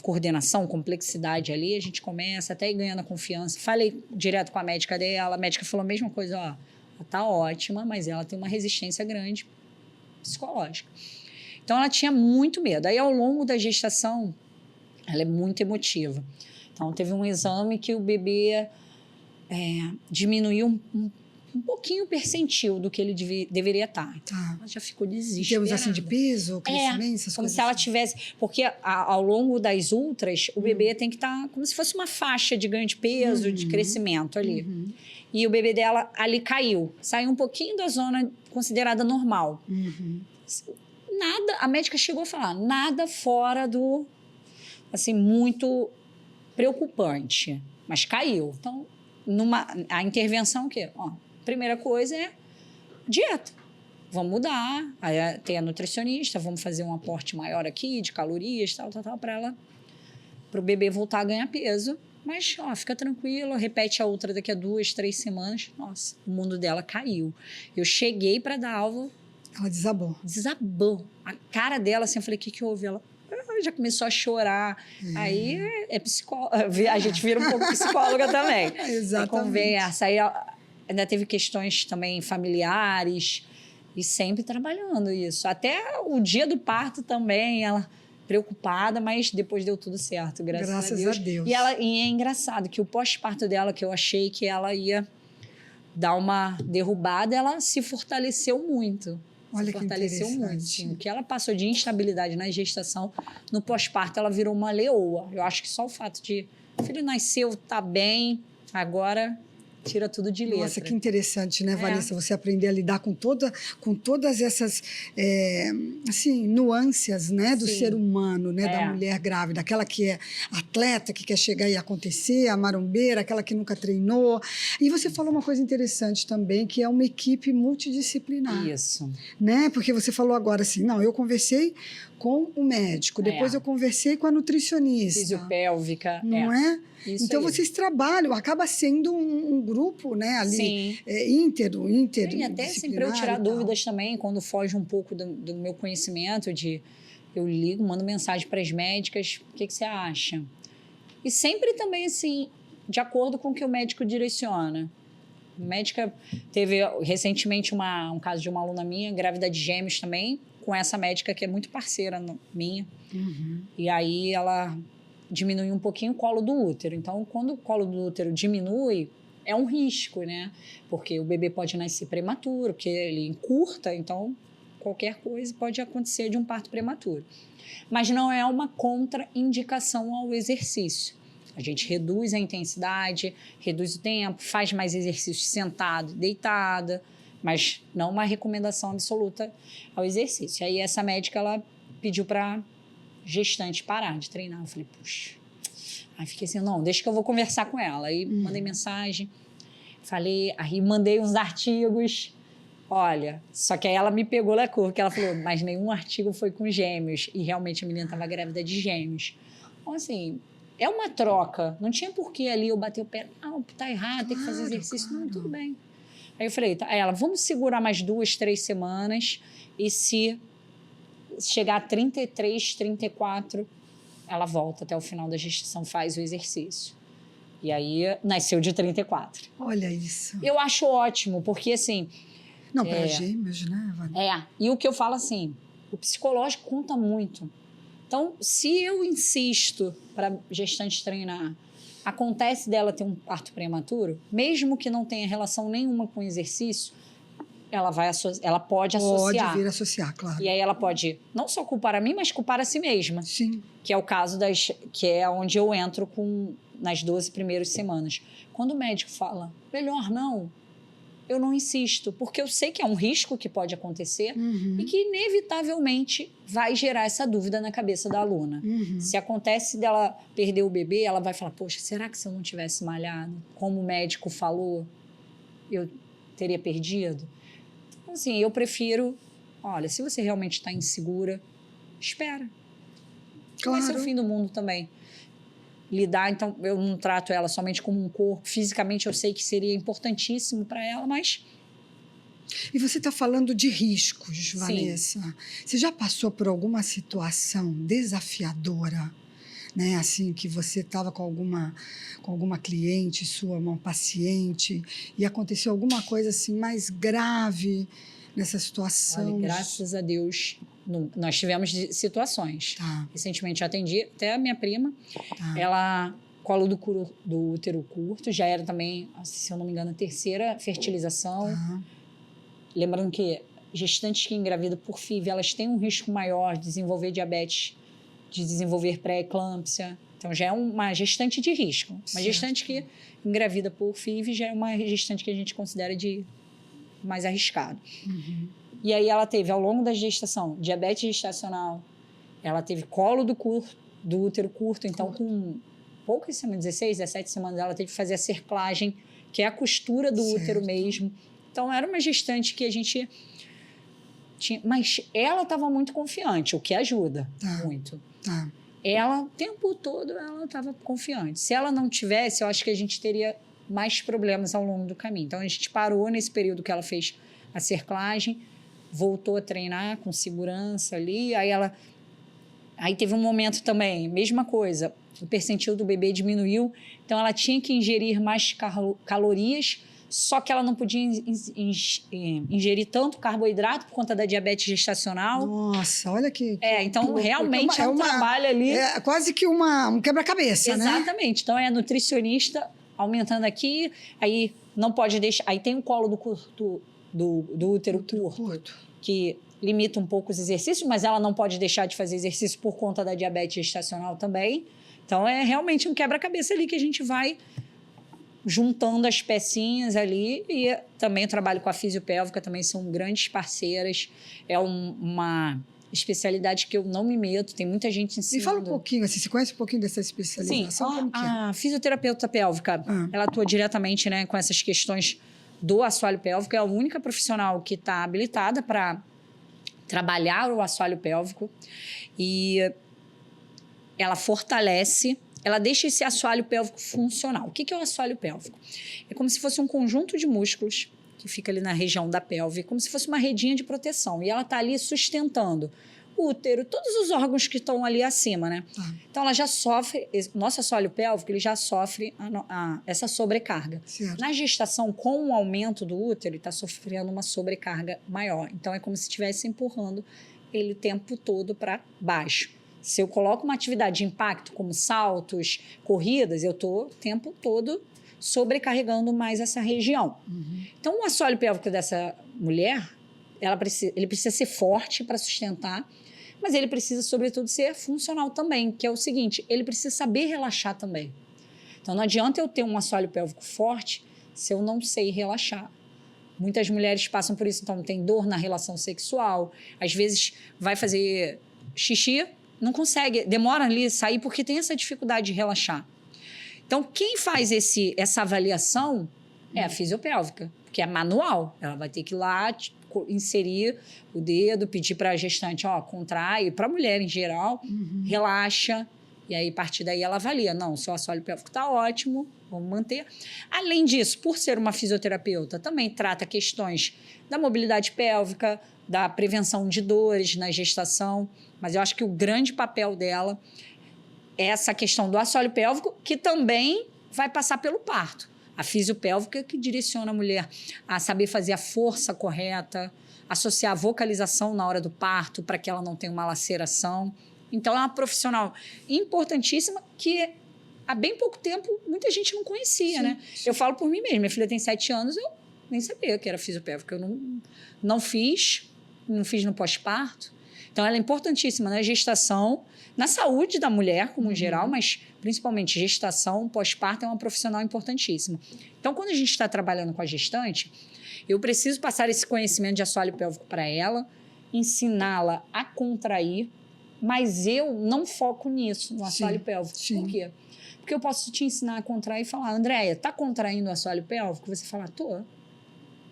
coordenação, complexidade ali. A gente começa até ir ganhando confiança. Falei direto com a médica dela. A médica falou a mesma coisa, ó, ela tá ótima, mas ela tem uma resistência grande psicológica. Então, ela tinha muito medo. Aí, ao longo da gestação, ela é muito emotiva. Então, teve um exame que o bebê diminuiu um pouquinho o percentil do que ele deveria estar. Tá. Ela já ficou desesperada. Em termos assim de peso, crescimento, essas como coisas se ela assim. tivesse... Porque ao longo das ultras, o bebê tem que estar como se fosse uma faixa de ganho de peso, de crescimento ali. E o bebê dela ali caiu. Saiu um pouquinho da zona considerada normal. Nada, a médica chegou a falar, nada fora do, assim, muito preocupante, mas caiu. Então, a intervenção o quê? Ó, primeira coisa é dieta. Vamos mudar, aí tem a nutricionista, vamos fazer um aporte maior aqui de calorias, tal, para o bebê voltar a ganhar peso. Mas, ó, fica tranquilo, repete a outra daqui a 2, 3 semanas. Nossa, o mundo dela caiu. Eu cheguei para dar aula. Ela desabou. Desabou. A cara dela, assim, eu falei, o que houve? Ela já começou a chorar. Aí a gente vira um pouco psicóloga também. Exatamente. Conversa. Aí ainda teve questões também familiares e sempre trabalhando isso. Até o dia do parto também, ela preocupada, mas depois deu tudo certo, graças a Deus. E é engraçado que o pós-parto dela, que eu achei que ela ia dar uma derrubada, ela se fortaleceu muito. Olha, se fortaleceu muito. Sim. O que ela passou de instabilidade na gestação, no pós-parto ela virou uma leoa. Eu acho que só o fato de o filho nasceu, tá bem, agora tira tudo de letra. Nossa, que interessante, né, Vanessa? Você aprender a lidar com todas essas assim, nuances, né, do ser humano, né, da mulher grávida. Aquela que é atleta, que quer chegar e acontecer, a marombeira, aquela que nunca treinou. E você falou uma coisa interessante também, que é uma equipe multidisciplinar. Isso. Né? Porque você falou agora assim, não, eu conversei com o médico, depois eu conversei com a nutricionista. Fisiopélvica. Não é? Isso então, aí. Vocês trabalham, acaba sendo um grupo, né, ali, íntero. E até assim, para eu tirar dúvidas também, quando foge um pouco do meu conhecimento, eu ligo, mando mensagem para as médicas, o que você acha? E sempre também, assim, de acordo com o que o médico direciona. A médica teve recentemente um caso de uma aluna minha, grávida de gêmeos também, com essa médica que é muito parceira minha. E aí ela diminui um pouquinho o colo do útero. Então, quando o colo do útero diminui, é um risco, né? Porque o bebê pode nascer prematuro, porque ele encurta, então qualquer coisa pode acontecer de um parto prematuro. Mas não é uma contraindicação ao exercício. A gente reduz a intensidade, reduz o tempo, faz mais exercícios sentado, deitada, mas não uma recomendação absoluta ao exercício. Aí essa médica, ela pediu para gestante parar de treinar. Eu falei, puxa. Aí fiquei assim, não, deixa que eu vou conversar com ela. Aí mandei mensagem, aí mandei uns artigos. Olha, só que aí ela me pegou na curva, porque ela falou, mas nenhum artigo foi com gêmeos. E realmente a menina estava grávida de gêmeos. Então, assim, é uma troca. Não tinha por que ali eu bater o pé. Não, tá errado, tem que fazer exercício. Não, tudo bem. Aí eu falei, tá, ela, vamos segurar mais 2, 3 semanas e se chegar a 33, 34, ela volta até o final da gestação, faz o exercício. E aí nasceu de 34. Olha isso. Eu acho ótimo, porque assim... Não, para gêmeos, né, Vânia? E o que eu falo assim, o psicológico conta muito. Então, se eu insisto para gestante treinar, acontece dela ter um parto prematuro, mesmo que não tenha relação nenhuma com o exercício, ela pode associar. Pode vir associar, claro. E aí ela pode não só culpar a mim, mas culpar a si mesma. Sim. Que é o caso que é onde eu entro nas 12 primeiras semanas. Quando o médico fala, melhor não, eu não insisto, porque eu sei que é um risco que pode acontecer e que inevitavelmente vai gerar essa dúvida na cabeça da aluna. Se acontece dela perder o bebê, ela vai falar, poxa, será que se eu não tivesse malhado, como o médico falou, eu teria perdido? Então, assim, eu prefiro, olha, se você realmente está insegura, espera. Claro. Vai ser o fim do mundo também. Lidar, então, eu não trato ela somente como um corpo. Fisicamente, eu sei que seria importantíssimo para ela, mas... E você está falando de riscos, Sim. Vanessa. Você já passou por alguma situação desafiadora, né? Assim, que você estava com alguma cliente sua, uma paciente, e aconteceu alguma coisa assim mais grave nessa situação? Olha, graças a Deus, nós tivemos situações. Tá. Recentemente eu atendi até a minha prima. Tá. Ela, colo do útero curto, já era também, se eu não me engano, a 3ª fertilização. Tá. Lembrando que gestantes que engravidam por FIV, elas têm um risco maior de desenvolver diabetes, de desenvolver pré-eclâmpsia. Então, já é uma gestante de risco. Uma Certo. gestante que engravida por FIV já é uma gestante que a gente considera de mais arriscado. E aí ela teve, ao longo da gestação, diabetes gestacional, ela teve colo do útero curto, então com poucas semanas, 16, 17 semanas, ela teve que fazer a cerclagem, que é a costura do útero mesmo. Então, era uma gestante que a gente tinha... Mas ela estava muito confiante, o que ajuda muito. Tá. Ela, o tempo todo, ela estava confiante. Se ela não tivesse, eu acho que a gente teria mais problemas ao longo do caminho. Então, a gente parou nesse período que ela fez a cerclagem, voltou a treinar com segurança ali. Aí teve um momento também, mesma coisa, o percentil do bebê diminuiu, então ela tinha que ingerir mais calorias, só que ela não podia ingerir tanto carboidrato por conta da diabetes gestacional. Nossa, olha que... Então realmente é um trabalho ali... É quase que um quebra-cabeça, né? Exatamente. Então, é a nutricionista aumentando aqui, aí não pode deixar... Aí tem o colo do útero curto, que limita um pouco os exercícios, mas ela não pode deixar de fazer exercício por conta da diabetes gestacional também. Então, é realmente um quebra-cabeça ali que a gente vai juntando as pecinhas ali. E também trabalho com a fisiopélvica, também são grandes parceiras. É uma especialidade que eu não me meto, tem muita gente ensinando. Me fala um pouquinho, assim, você conhece um pouquinho dessa especialização? Sim, a fisioterapeuta pélvica, ela atua diretamente, né, com essas questões do assoalho pélvico, é a única profissional que está habilitada para trabalhar o assoalho pélvico e ela fortalece, ela deixa esse assoalho pélvico funcional. O que é o assoalho pélvico? É como se fosse um conjunto de músculos que fica ali na região da pelve, como se fosse uma redinha de proteção. E ela está ali sustentando o útero, todos os órgãos que estão ali acima, né? Então, ela já sofre... Nosso assoalho pélvico, ele já sofre essa sobrecarga. Certo. Na gestação, com o aumento do útero, ele está sofrendo uma sobrecarga maior. Então, é como se estivesse empurrando ele o tempo todo para baixo. Se eu coloco uma atividade de impacto, como saltos, corridas, eu estou o tempo todo sobrecarregando mais essa região. Então, o assoalho pélvico dessa mulher, ele precisa ser forte para sustentar, mas ele precisa, sobretudo, ser funcional também, que é o seguinte, ele precisa saber relaxar também. Então, não adianta eu ter um assoalho pélvico forte se eu não sei relaxar. Muitas mulheres passam por isso, então tem dor na relação sexual, às vezes vai fazer xixi, não consegue, demora ali a sair porque tem essa dificuldade de relaxar. Então, quem faz essa avaliação é a fisiopélvica, que é manual. Ela vai ter que ir lá, inserir o dedo, pedir para a gestante, contrai, para a mulher em geral, relaxa, E aí, a partir daí, ela avalia. Não, seu assoalho pélvico está ótimo, vamos manter. Além disso, por ser uma fisioterapeuta, também trata questões da mobilidade pélvica, da prevenção de dores na gestação. Mas eu acho que o grande papel dela é essa questão do assoalho pélvico, que também vai passar pelo parto. A fisiopélvica que direciona a mulher a saber fazer a força correta, associar a vocalização na hora do parto para que ela não tenha uma laceração. Então, é uma profissional importantíssima que há bem pouco tempo muita gente não conhecia, né? Sim. Eu falo por mim mesma, minha filha tem 7 anos, eu nem sabia que era fisiopélvica. Eu não fiz no pós-parto. Então, ela é importantíssima na gestação, na saúde da mulher, como em geral, mas principalmente gestação, pós-parto é uma profissional importantíssima. Então, quando a gente está trabalhando com a gestante, eu preciso passar esse conhecimento de assoalho pélvico para ela, ensiná-la a contrair, mas eu não foco nisso, no assoalho pélvico. Sim. Por quê? Porque eu posso te ensinar a contrair e falar, Andréia, tá contraindo o assoalho pélvico? Você fala, tô. Eu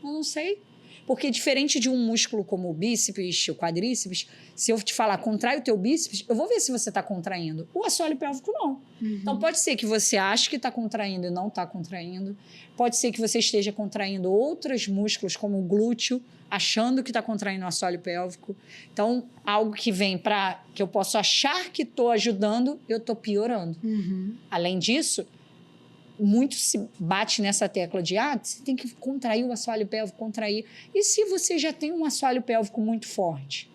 não sei. Porque diferente de um músculo como o bíceps, o quadríceps, se eu te falar, contrai o teu bíceps, eu vou ver se você está contraindo. O assoalho pélvico, não. Então, pode ser que você ache que está contraindo e não está contraindo. Pode ser que você esteja contraindo outros músculos, como o glúteo, achando que está contraindo o assoalho pélvico. Então, algo que vem para que eu posso achar que estou ajudando, eu estou piorando. Além disso, muito se bate nessa tecla de você tem que contrair o assoalho pélvico, contrair. E se você já tem um assoalho pélvico muito forte?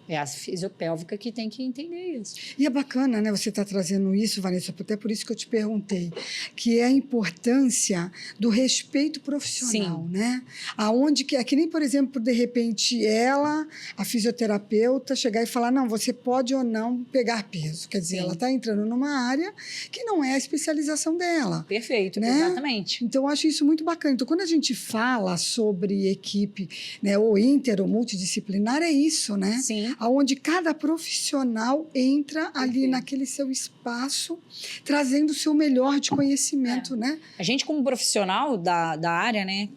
É a fisiopélvica que tem que entender isso. E é bacana, né? Você está trazendo isso, Vanessa, até por isso que eu te perguntei, que é a importância do respeito profissional, Sim. né? Aonde que é que nem, por exemplo, de repente ela, a fisioterapeuta, chegar e falar, não, você pode ou não pegar peso. Quer dizer, ela está entrando numa área que não é a especialização dela. Perfeito, né? Exatamente. Então, eu acho isso muito bacana. Então, quando a gente fala sobre equipe, né, ou inter ou multidisciplinar, é isso, né? Sim. Onde cada profissional entra ali naquele seu espaço, trazendo o seu melhor de conhecimento, né? A gente, como profissional da área, né?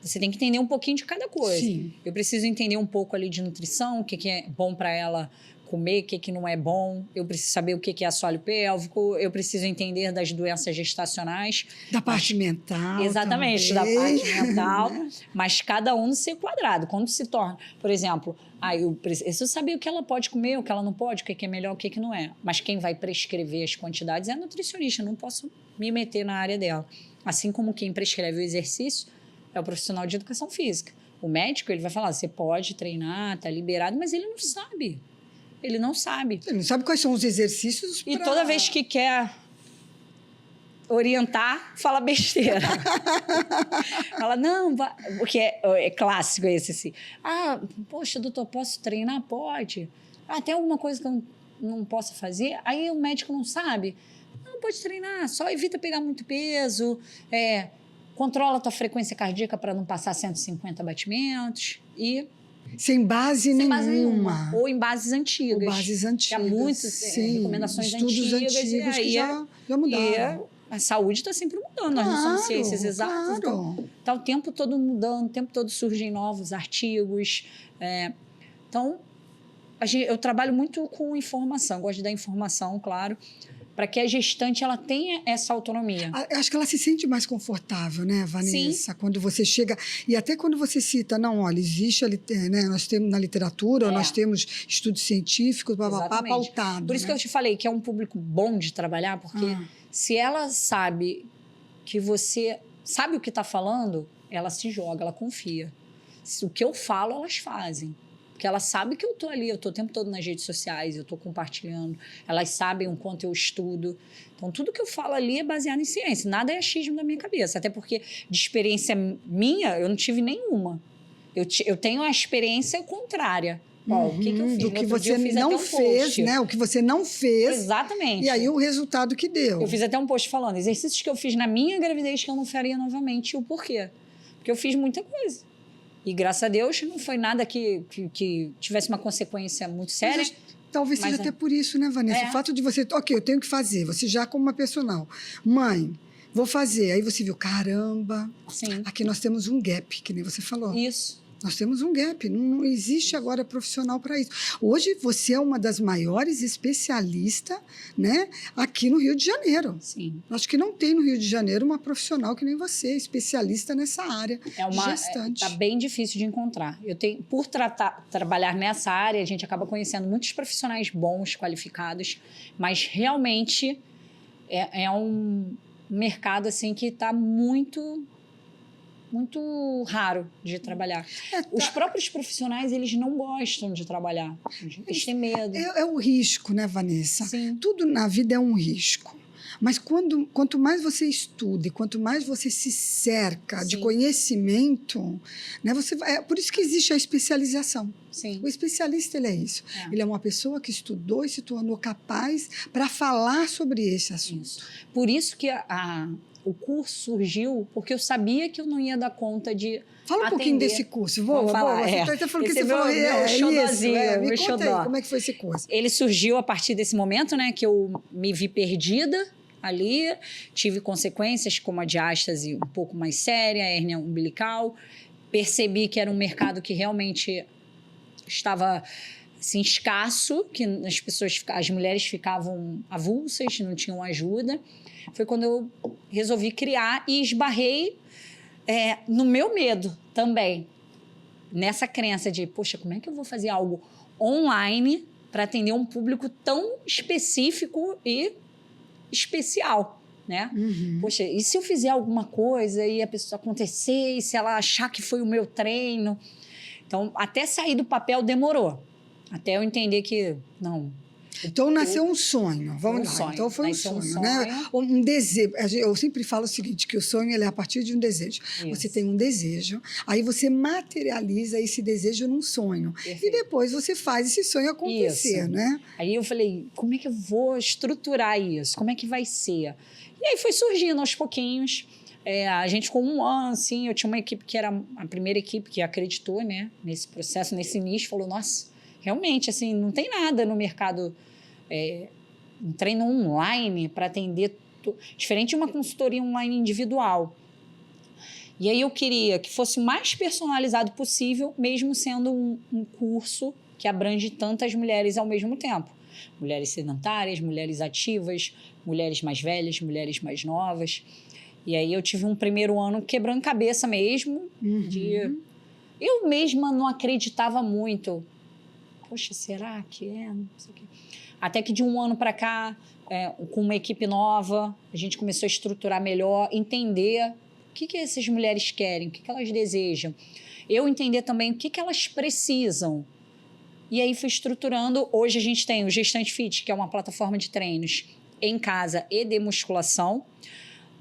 Você tem que entender um pouquinho de cada coisa. Sim. Eu preciso entender um pouco ali de nutrição, o que é bom para ela comer, o que não é bom. Eu preciso saber o que é assoalho pélvico. Eu preciso entender das doenças gestacionais. Da parte mental. Exatamente, também. da parte mental. Mas cada um no seu quadrado. Quando se torna, por exemplo, eu preciso saber o que ela pode comer, o que ela não pode, o que é melhor, o que não é. Mas quem vai prescrever as quantidades é a nutricionista. Eu não posso me meter na área dela. Assim como quem prescreve o exercício é o profissional de educação física. O médico, ele vai falar, você pode treinar, tá liberado, mas ele não sabe. Ele não sabe. Ele não sabe quais são os exercícios. E toda vez que quer orientar, fala besteira. Fala, não, porque é clássico esse assim. Poxa, doutor, posso treinar? Pode. Tem alguma coisa que eu não possa fazer? Aí o médico não sabe. Não, pode treinar, só evita pegar muito peso, controla a tua frequência cardíaca para não passar 150 batimentos e... Sem base nenhuma. Ou em bases antigas. Ou bases antigas. Que há muitas recomendações estudos antigos que já mudaram. E a saúde está sempre mudando. Nós não somos ciências exatas. Então, está o tempo todo mudando, o tempo todo surgem novos artigos. Então, eu trabalho muito com informação. Gosto de dar informação, claro, para que a gestante ela tenha essa autonomia. Acho que ela se sente mais confortável, né, Vanessa? Sim. Quando você chega... E até quando você cita, não, olha, existe, né, nós temos na literatura, nós temos estudos científicos, pautado. Por isso que eu te falei que é um público bom de trabalhar, porque se ela sabe que você sabe o que está falando, ela se joga, ela confia. O que eu falo, elas fazem. Porque elas sabem que eu estou ali, eu estou o tempo todo nas redes sociais, eu estou compartilhando, elas sabem o quanto eu estudo. Então, tudo que eu falo ali é baseado em ciência, nada é achismo da minha cabeça. Até porque, de experiência minha, eu não tive nenhuma. Eu tenho a experiência contrária. O que eu fiz? Do que você não fez, né? O que você não fez. Exatamente. E aí, o resultado que deu. Eu fiz até um post falando, exercícios que eu fiz na minha gravidez que eu não faria novamente, e o porquê. Porque eu fiz muita coisa. E, graças a Deus, não foi nada que tivesse uma consequência muito séria. Talvez seja até por isso, né, Vanessa? O fato de você... Ok, eu tenho que fazer. Você já como uma personal. Mãe, vou fazer. Aí você viu, caramba, aqui nós temos um gap, que nem você falou. Isso. Nós temos um gap, não existe agora profissional para isso. Hoje você é uma das maiores especialistas, né, aqui no Rio de Janeiro. Sim. Acho que não tem no Rio de Janeiro uma profissional que nem você, especialista nessa área de gestante. Tá bem difícil de encontrar. Por trabalhar nessa área, a gente acaba conhecendo muitos profissionais bons, qualificados, mas realmente é um mercado assim que está muito raro de trabalhar. Os próprios profissionais, eles não gostam de trabalhar. Eles têm medo. É o risco, né, Vanessa? Sim. Tudo na vida é um risco. Mas quanto mais você estuda, quanto mais você se cerca de conhecimento, né, é por isso que existe a especialização. Sim. O especialista, ele é isso. Ele é uma pessoa que estudou e se tornou capaz para falar sobre esse assunto. Isso. Por isso que o curso surgiu, porque eu sabia que eu não ia dar conta de Fala um pouquinho desse curso. Vamos falar. Você falou que você falou me conta aí, como é que foi esse curso? Ele surgiu a partir desse momento, né, que eu me vi perdida ali, tive consequências como a diástase um pouco mais séria, a hérnia umbilical, percebi que era um mercado que realmente estava assim, escasso, que as mulheres ficavam avulsas, não tinham ajuda. Foi quando eu resolvi criar e esbarrei no meu medo também, nessa crença de, poxa, como é que eu vou fazer algo online para atender um público tão específico e especial, né? Uhum. Poxa, e se eu fizer alguma coisa e a pessoa acontecer, e se ela achar que foi o meu treino? Então, até sair do papel demorou, até eu entender que, não... Então, nasceu um sonho, vamos lá. Então, foi um sonho, né? Um desejo. Eu sempre falo o seguinte, que o sonho ele é a partir de um desejo. Isso. Você tem um desejo, aí você materializa esse desejo num sonho. Perfeito. E depois você faz esse sonho acontecer, né? Aí eu falei, como é que eu vou estruturar isso? Como é que vai ser? E aí foi surgindo aos pouquinhos. A gente ficou um ano, assim, eu tinha uma equipe que era a primeira equipe que acreditou, né, nesse processo, nesse nicho, falou, nossa, realmente, assim, não tem nada no mercado... um treino online para atender... Diferente de uma consultoria online individual. E aí eu queria que fosse o mais personalizado possível, mesmo sendo um curso que abrange tantas mulheres ao mesmo tempo. Mulheres sedentárias, mulheres ativas, mulheres mais velhas, mulheres mais novas. E aí eu tive um primeiro ano quebrando cabeça mesmo. Uhum. Eu mesma não acreditava muito. Poxa, será que é? Não sei o quê. Até que de um ano para cá, com uma equipe nova, a gente começou a estruturar melhor, entender o que essas mulheres querem, o que elas desejam. Eu entender também o que elas precisam. E aí fui estruturando. Hoje a gente tem o Gestante Fit, que é uma plataforma de treinos em casa e de musculação,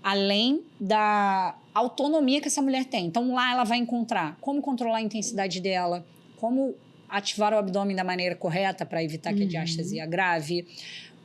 além da autonomia que essa mulher tem. Então lá ela vai encontrar como controlar a intensidade dela, como ativar o abdômen da maneira correta para evitar que a diástase agrave,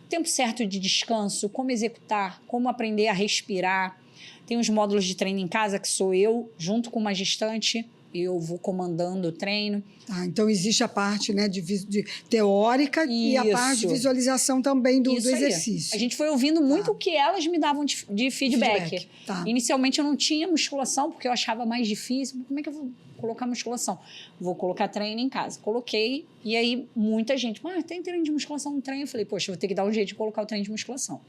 o tempo certo de descanso, como executar, como aprender a respirar. Tem os módulos de treino em casa, que sou eu, junto com uma gestante, eu vou comandando o treino. Então, existe a parte, né, de teórica e a parte de visualização também do exercício. A gente foi ouvindo muito o que elas me davam de feedback. Tá. Inicialmente, eu não tinha musculação, porque eu achava mais difícil. Como é que eu vou colocar musculação? Vou colocar treino em casa. Coloquei, e aí muita gente... tem treino de musculação no treino? Eu falei, poxa, eu vou ter que dar um jeito de colocar o treino de musculação.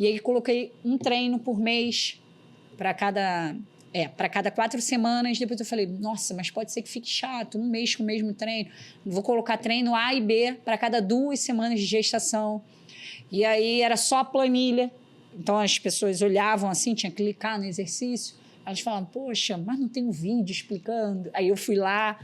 E aí, coloquei um treino por mês para cada 4 semanas. Depois eu falei, nossa, mas pode ser que fique chato, um mês com o mesmo treino. Vou colocar treino A e B para cada 2 semanas de gestação. E aí era só a planilha. Então as pessoas olhavam assim, tinha que clicar no exercício. Elas falavam, poxa, mas não tem um vídeo explicando. Aí eu fui lá,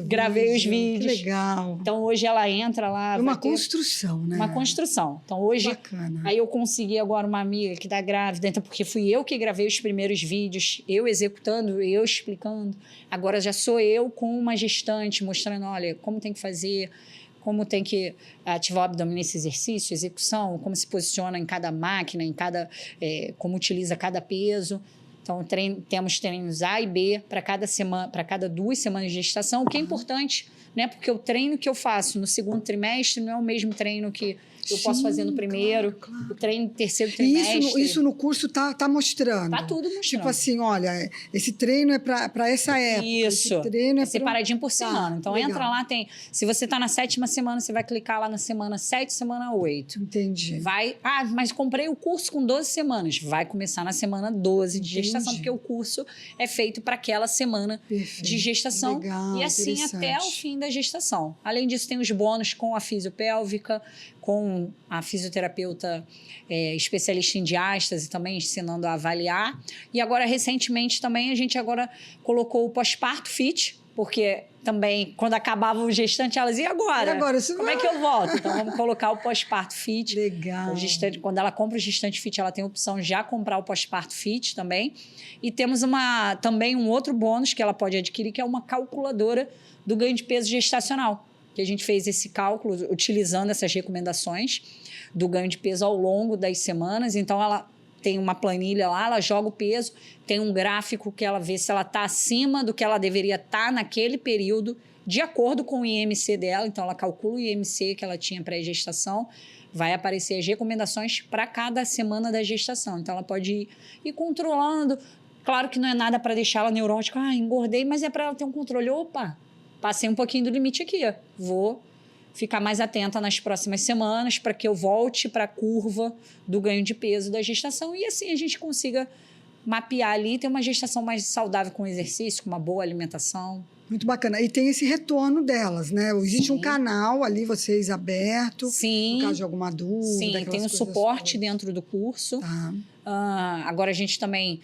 gravei os vídeos. Que legal. Então hoje ela entra lá. É uma construção, né? Uma construção. Então hoje, bacana. Aí eu consegui agora uma amiga que está grávida, então, porque fui eu que gravei os primeiros vídeos, eu executando, eu explicando. Agora já sou eu com uma gestante, mostrando, olha, como tem que fazer, como tem que ativar o abdômen nesse exercício, execução, como se posiciona em cada máquina, como utiliza cada peso. Então, temos treinos A e B para cada 2 semanas de gestação, o que é importante, né? Porque o treino que eu faço no segundo trimestre não é o mesmo treino que eu posso fazer no primeiro, claro. o treino no terceiro E trimestre. isso no curso tá mostrando. Tá tudo mostrando. Tipo assim, olha, esse treino é para essa época. Isso. Esse treino é separadinho por semana. Tá, então, legal. entra lá, tem... Se você tá na 7ª semana, você vai clicar lá na semana 7, semana 8. Entendi. Vai... Ah, mas comprei o curso com 12 semanas. Vai começar na semana 12 de gestação, porque o curso é feito para aquela semana de gestação. Legal, e assim até o fim da gestação. Além disso, tem os bônus com a fisiopélvica, com a fisioterapeuta especialista em diástase também ensinando a avaliar. E agora, recentemente, também a gente agora colocou o pós-parto fit, porque também, quando acabava o gestante, elas, e agora? Como é que eu volto? Então, vamos colocar o pós-parto fit. Legal. O gestante, quando ela compra o gestante fit, ela tem a opção de já comprar o pós-parto fit também. E temos também um outro bônus que ela pode adquirir, que é uma calculadora do ganho de peso gestacional. Que a gente fez esse cálculo utilizando essas recomendações do ganho de peso ao longo das semanas. Então, ela tem uma planilha lá, ela joga o peso, tem um gráfico que ela vê se ela está acima do que ela deveria estar naquele período, de acordo com o IMC dela. Então, ela calcula o IMC que ela tinha pré-gestação, vai aparecer as recomendações para cada semana da gestação. Então, ela pode ir controlando. Claro que não é nada para deixar ela neurótica, engordei, mas é para ela ter um controle. Opa, passei um pouquinho do limite aqui, vou ficar mais atenta nas próximas semanas para que eu volte para a curva do ganho de peso da gestação e assim a gente consiga mapear ali e ter uma gestação mais saudável com exercício, com uma boa alimentação. Muito bacana. E tem esse retorno delas, né? Existe um canal ali, vocês aberto. Sim. No caso de alguma dúvida. Sim, tem um suporte todas. dentro do curso. Tá. Agora a gente também,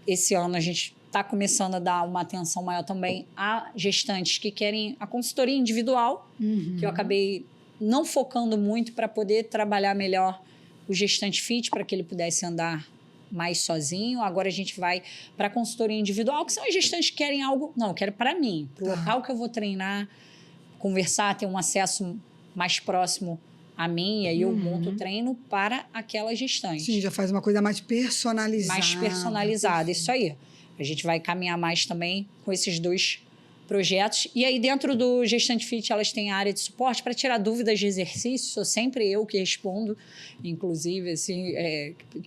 esse ano, a gente está começando a dar uma atenção maior também a gestantes que querem a consultoria individual, que eu acabei não focando muito para poder trabalhar melhor o gestante fit, para que ele pudesse andar mais sozinho. Agora a gente vai para a consultoria individual, que são as gestantes que querem algo... Não, eu quero para mim, para o local que eu vou treinar, conversar, ter um acesso mais próximo a mim, e aí eu monto o treino para aquela gestante. Sim, já faz uma coisa mais personalizada. Mais personalizada, isso aí. A gente vai caminhar mais também com esses dois projetos. E aí, dentro do Gestante Fit, elas têm a área de suporte para tirar dúvidas de exercício. Sou sempre eu que respondo. Inclusive, assim,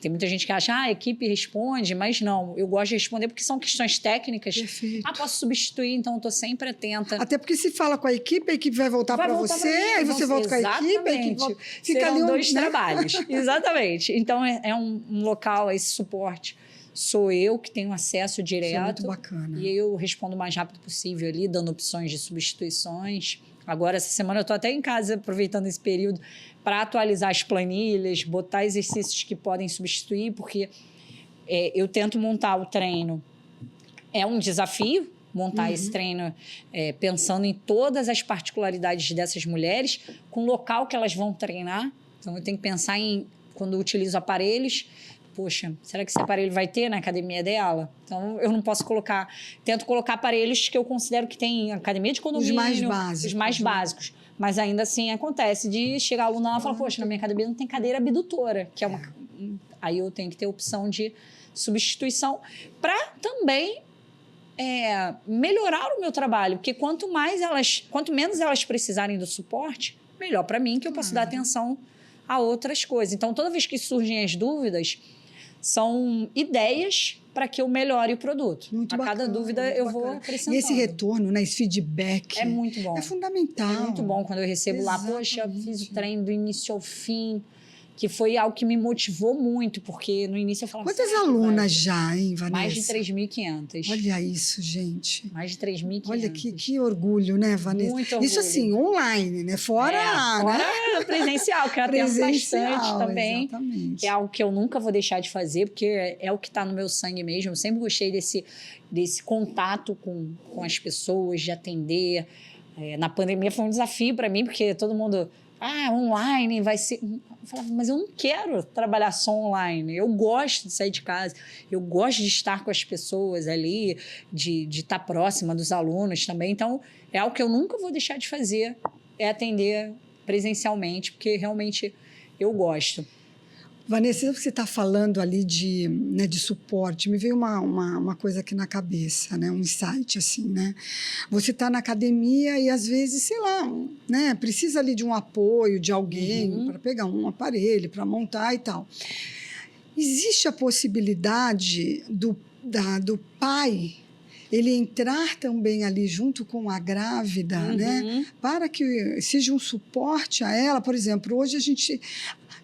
tem muita gente que acha, a equipe responde, mas não. Eu gosto de responder porque são questões técnicas. Perfeito. Posso substituir, então estou sempre atenta. Até porque se fala com a equipe vai voltar para você, aí você volta com a equipe volta... Fica Serão ali dois trabalhos. Exatamente. Então, é um local, esse suporte. Sou eu que tenho acesso direto. Isso é muito bacana. E eu respondo o mais rápido possível ali, dando opções de substituições. Agora, essa semana, eu estou até em casa, aproveitando esse período, para atualizar as planilhas, botar exercícios que podem substituir, porque eu tento montar o treino. É um desafio montar esse treino pensando em todas as particularidades dessas mulheres, com o local que elas vão treinar. Então, eu tenho que pensar em, quando eu utilizo aparelhos, poxa, será que esse aparelho vai ter na academia dela? Então, eu não posso colocar... Tento colocar aparelhos que eu considero que tem academia de condomínio. Os mais básicos. Mas ainda assim acontece de chegar a aluna lá e falar, poxa, na minha academia não tem cadeira abdutora, que é uma... Aí eu tenho que ter opção de substituição para também melhorar o meu trabalho. Porque quanto menos elas precisarem do suporte, melhor para mim, que eu posso dar atenção a outras coisas. Então, toda vez que surgem as dúvidas, são ideias para que eu melhore o produto. Muito a cada dúvida eu vou acrescentando. E esse retorno, né, esse feedback... É muito bom. É fundamental. É muito bom quando eu recebo lá, poxa, fiz o treino do início ao fim, que foi algo que me motivou muito, porque no início eu falava... Quantas alunas já, hein, Vanessa? Mais de 3.500. Olha isso, gente. Mais de 3.500. Olha que orgulho, né, Vanessa? Muito orgulho. Isso assim, online, né? Fora presencial, que eu atendo bastante também. Exatamente. Que é algo que eu nunca vou deixar de fazer, porque é o que está no meu sangue mesmo. Eu sempre gostei desse contato com as pessoas, de atender. Na pandemia foi um desafio para mim, porque todo mundo... online vai ser... Eu falava, mas eu não quero trabalhar só online. Eu gosto de sair de casa, eu gosto de estar com as pessoas ali, de estar próxima dos alunos também. Então, é algo que eu nunca vou deixar de fazer, é atender presencialmente, porque realmente eu gosto. Vanessa, você está falando ali de suporte, me veio uma coisa aqui na cabeça, né? Um insight, assim, né? Você está na academia e, às vezes, sei lá, né? Precisa ali de um apoio de alguém para pegar um aparelho, para montar e tal. Existe a possibilidade do pai ele entrar também ali junto com a grávida, né? Para que seja um suporte a ela. Por exemplo, hoje a gente...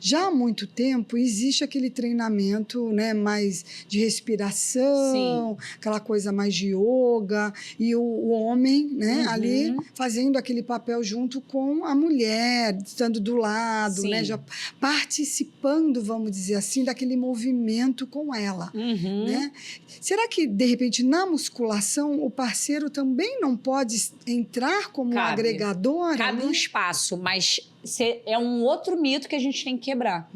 Já há muito tempo existe aquele treinamento, né, mais de respiração, aquela coisa mais de yoga, e o homem, né, ali fazendo aquele papel junto com a mulher, estando do lado, né, já participando, vamos dizer assim, daquele movimento com ela. Né? Será que, de repente, na musculação, o parceiro também não pode entrar como agregador? Cabe um espaço, mas é um outro mito que a gente tem que quebrar.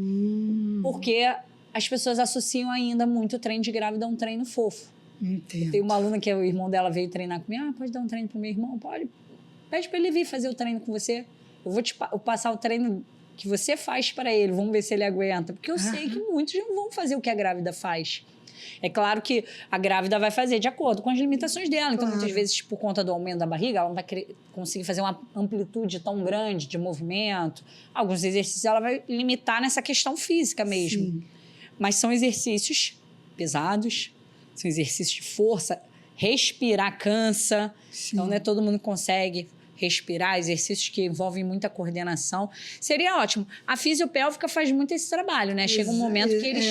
Porque as pessoas associam ainda muito o treino de grávida a um treino fofo. Entendo. Tem uma aluna que o irmão dela veio treinar comigo. Pode dar um treino pro meu irmão? Pode. Pede para ele vir fazer o treino com você. Eu vou passar o treino que você faz para ele. Vamos ver se ele aguenta. Porque eu sei que muitos não vão fazer o que a grávida faz. É claro que a grávida vai fazer de acordo com as limitações dela. Então, muitas vezes, por conta do aumento da barriga, ela não vai conseguir fazer uma amplitude tão grande de movimento. Alguns exercícios ela vai limitar nessa questão física mesmo. Mas são exercícios pesados, são exercícios de força. Respirar cansa. Então, não é todo mundo consegue respirar, exercícios que envolvem muita coordenação. Seria ótimo. A fisiopélvica faz muito esse trabalho, né? Chega um momento que eles...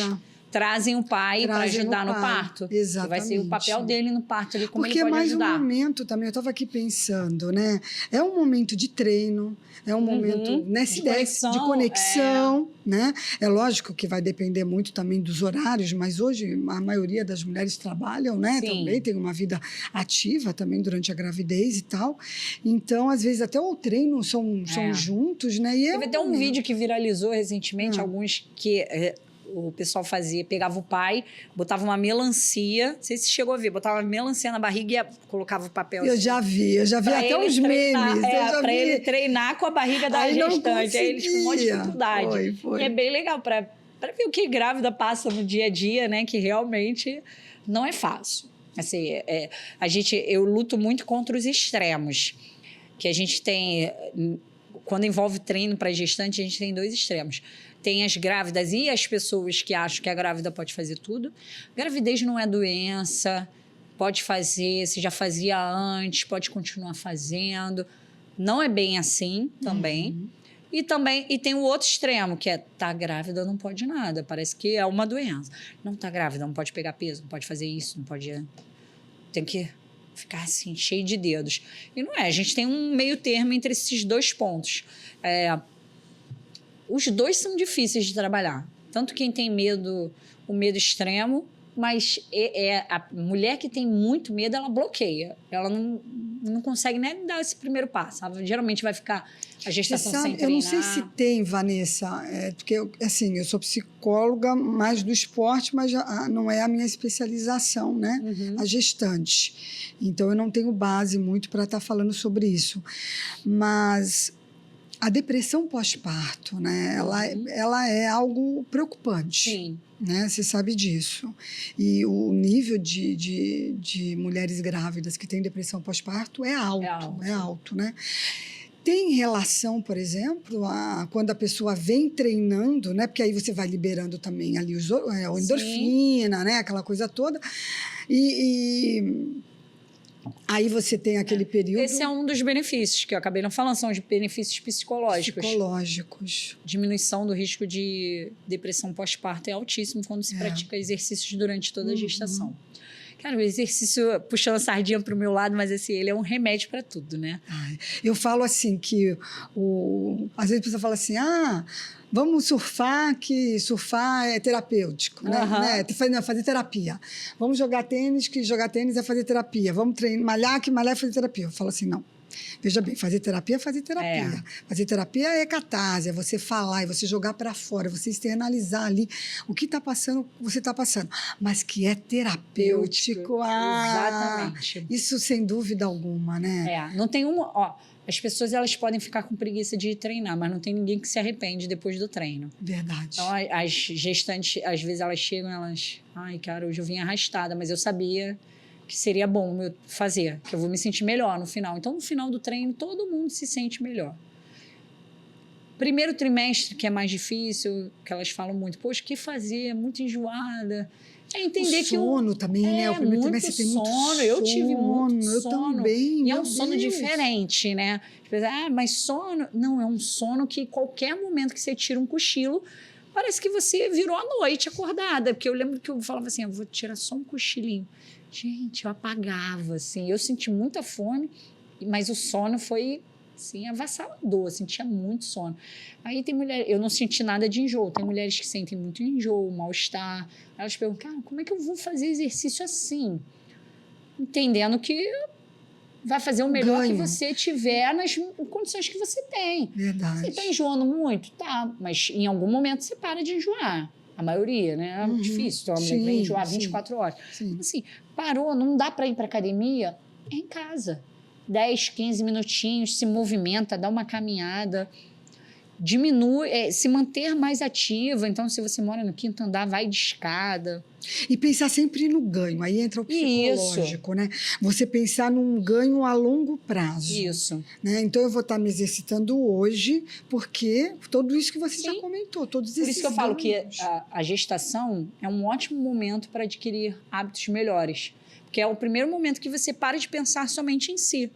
trazem o pai para ajudar no parto. Exatamente. Que vai ser o papel dele no parto, ali, como porque ele pode ajudar. Porque é mais um momento também, eu estava aqui pensando, né? É um momento de treino, é um momento nessa ideia de conexão, né? É lógico que vai depender muito também dos horários, mas hoje a maioria das mulheres trabalham, né? Também tem uma vida ativa também durante a gravidez e tal. Então, às vezes, até o treino são juntos, né? E teve até um vídeo que viralizou recentemente, alguns que... o pessoal pegava o pai, botava uma melancia, não sei se chegou a ver, botava uma melancia na barriga e colocava o papel assim. Eu já vi até uns memes. Para ele treinar com a barriga da gestante, aí eles com um monte de dificuldade. Foi. E é bem legal para ver o que grávida passa no dia a dia, né, que realmente não é fácil. Assim, eu luto muito contra os extremos, que a gente tem, quando envolve treino para gestante, a gente tem 2 extremos. Tem as grávidas e as pessoas que acham que a grávida pode fazer tudo. Gravidez não é doença, pode fazer, se já fazia antes, pode continuar fazendo. Não é bem assim também. E tem o outro extremo, que é tá grávida, não pode nada. Parece que é uma doença. Não tá grávida, não pode pegar peso, não pode fazer isso, não pode... Tem que ficar assim, cheio de dedos. E não é, a gente tem um meio termo entre esses 2 pontos. Os 2 são difíceis de trabalhar. Tanto quem tem medo, o medo extremo, mas a mulher que tem muito medo, ela bloqueia. Ela não consegue nem dar esse primeiro passo. Ela geralmente vai ficar a gestação sem treinar. Eu não sei se tem, Vanessa, porque eu sou psicóloga mais do esporte, mas não é a minha especialização, né? A gestante. Então, eu não tenho base muito para estar falando sobre isso. Mas... a depressão pós-parto, né? Ela é algo preocupante. Sim. Né? Você sabe disso. E o nível de mulheres grávidas que têm depressão pós-parto é alto, né? Tem relação, por exemplo, quando a pessoa vem treinando, né? Porque aí você vai liberando também ali a endorfina, né? Aquela coisa toda. Aí você tem aquele período... Esse é um dos benefícios que eu acabei não falando, são os benefícios psicológicos. Diminuição do risco de depressão pós-parto é altíssimo quando se pratica exercícios durante toda a gestação. Cara, o exercício, puxando a sardinha para o meu lado, mas assim, ele é um remédio para tudo, né? Eu falo assim que às vezes a pessoa fala assim, vamos surfar, que surfar é terapêutico, né? Fazer terapia. Vamos jogar tênis, que jogar tênis é fazer terapia. Vamos treinar, malhar, que malhar é fazer terapia. Eu falo assim, não. Veja bem, fazer terapia é fazer terapia. Fazer terapia é catarse, é você falar, é você jogar para fora, você externalizar ali o que está passando, o que você está passando. Mas que é terapêutico. Exatamente. Isso sem dúvida alguma, né? Não tem uma... Ó, as pessoas elas podem ficar com preguiça de treinar, mas não tem ninguém que se arrepende depois do treino. Verdade. Então, as gestantes, às vezes elas chegam, elas... Ai, cara, hoje eu vim arrastada, mas eu sabia que seria bom eu fazer, que eu vou me sentir melhor no final. Então, no final do treino, todo mundo se sente melhor. Primeiro trimestre, que é mais difícil, que elas falam muito, poxa, o que fazer? Muito enjoada. É entender que o sono também, né? O primeiro trimestre tem muito sono. Eu tive muito sono. Eu também, E é um sono diferente, né? Mas sono... Não, é um sono que qualquer momento que você tira um cochilo, parece que você virou a noite acordada. Porque eu lembro que eu falava assim, eu vou tirar só um cochilinho. Gente, eu apagava, assim. Eu senti muita fome, mas o sono foi... Assim, avassalador, sentia muito sono. Aí tem mulher, eu não senti nada de enjoo, tem mulheres que sentem muito enjoo, mal-estar. Elas perguntam, cara, como é que eu vou fazer exercício assim? Entendendo que vai fazer o melhor que você tiver nas condições que você tem. Verdade. Você está enjoando muito? Tá, mas em algum momento você para de enjoar. A maioria, né? É difícil, então a mulher vai enjoar 24 horas. Sim. Assim, parou, não dá para ir para academia? É em casa. 10, 15 minutinhos, se movimenta, dá uma caminhada, diminui, se manter mais ativa. Então, se você mora no 5º andar, vai de escada. E pensar sempre no ganho, aí entra o psicológico, né? Você pensar num ganho a longo prazo. Isso. Né? Então, eu vou estar me exercitando hoje, porque tudo isso que você já comentou, todos esses Por isso que eu falo ganhos. que a gestação é um ótimo momento para adquirir hábitos melhores. Porque é o primeiro momento que você para de pensar somente em si.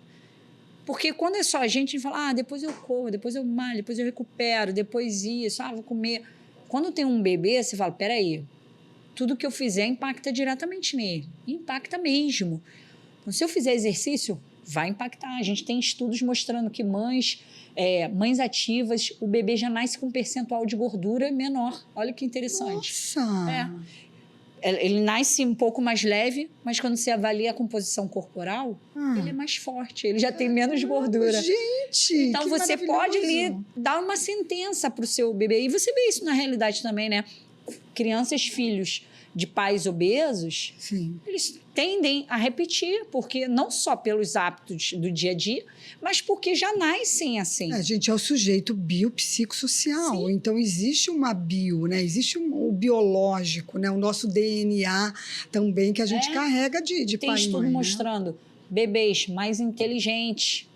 Porque quando é só a gente fala, depois eu corro, depois eu malho, depois eu recupero, depois isso, vou comer. Quando tem um bebê, você fala, peraí, tudo que eu fizer impacta diretamente nele. Impacta mesmo. Então, se eu fizer exercício, vai impactar. A gente tem estudos mostrando que mães ativas, o bebê já nasce com um percentual de gordura menor. Olha que interessante. Nossa! Ele nasce um pouco mais leve, mas quando você avalia a composição corporal, ele é mais forte, ele já tem menos gordura. Gente! Então você pode ali dar uma sentença para o seu bebê. E você vê isso na realidade também, né? Crianças, filhos de pais obesos, eles tendem a repetir, porque não só pelos hábitos do dia a dia, mas porque já nascem assim. Gente, é o sujeito biopsicossocial. Então, existe uma bio, né? Existe o biológico, né? O nosso DNA também, que a gente carrega de pai e mãe. Tem estudo mostrando bebês mais inteligentes,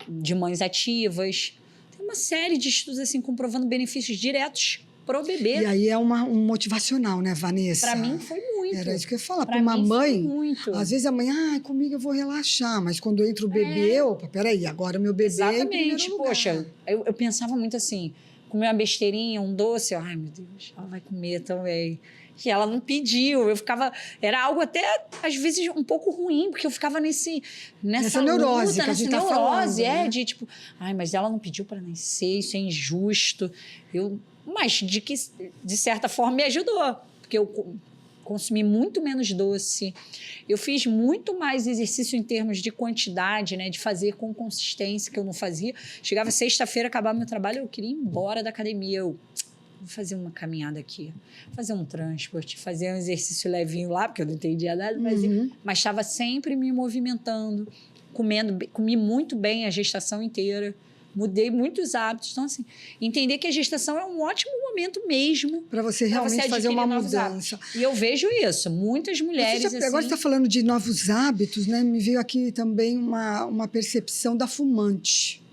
de mães ativas. Tem uma série de estudos assim comprovando benefícios diretos pro bebê. E aí é um motivacional, né, Vanessa? Para mim foi muito. Era isso que eu ia falar. Para uma mãe, às vezes a mãe, comigo eu vou relaxar, mas quando entra o bebê, opa, peraí, agora o meu bebê é em primeiro lugar. Poxa, eu pensava muito assim, comer uma besteirinha, um doce, ai meu Deus, ela vai comer também. E ela não pediu, eu ficava... Era algo até, às vezes, um pouco ruim, porque eu ficava nessa neurose luta, que a gente tá falando, né? de tipo... Ai, mas ela não pediu para nascer, isso é injusto. Mas, de certa forma, me ajudou, porque eu consumi muito menos doce. Eu fiz muito mais exercício em termos de quantidade, né? De fazer com consistência, que eu não fazia. Chegava sexta-feira, acabava meu trabalho, eu queria ir embora da academia. Vou fazer uma caminhada aqui, fazer um transporte, fazer um exercício levinho lá, porque eu não entendia nada, mas estava sempre me movimentando, comi muito bem a gestação inteira, mudei muitos hábitos. Então, assim, entender que a gestação é um ótimo momento mesmo para você realmente fazer uma mudança. E eu vejo isso, muitas mulheres... Agora você está falando de novos hábitos, né? Me veio aqui também uma percepção da fumante.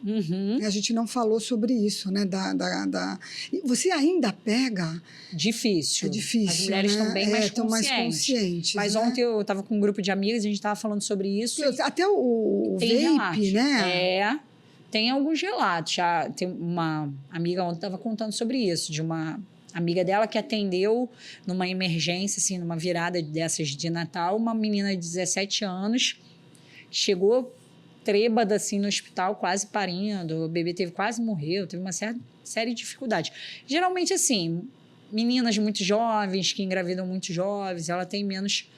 A gente não falou sobre isso, né? Você ainda pega? Difícil. É difícil. As mulheres estão bem mais conscientes. Mas ontem eu estava com um grupo de amigas e a gente estava falando sobre isso. Até o vape, relatos, né? Tem alguns relatos. Tem uma amiga ontem estava contando sobre isso, de uma amiga dela que atendeu numa emergência, assim, numa virada dessas de Natal, uma menina de 17 anos, chegou trêbada, assim, no hospital, quase parindo, o bebê quase morreu, teve uma série de dificuldades. Geralmente, assim, meninas muito jovens, que engravidam muito jovens, ela tem menos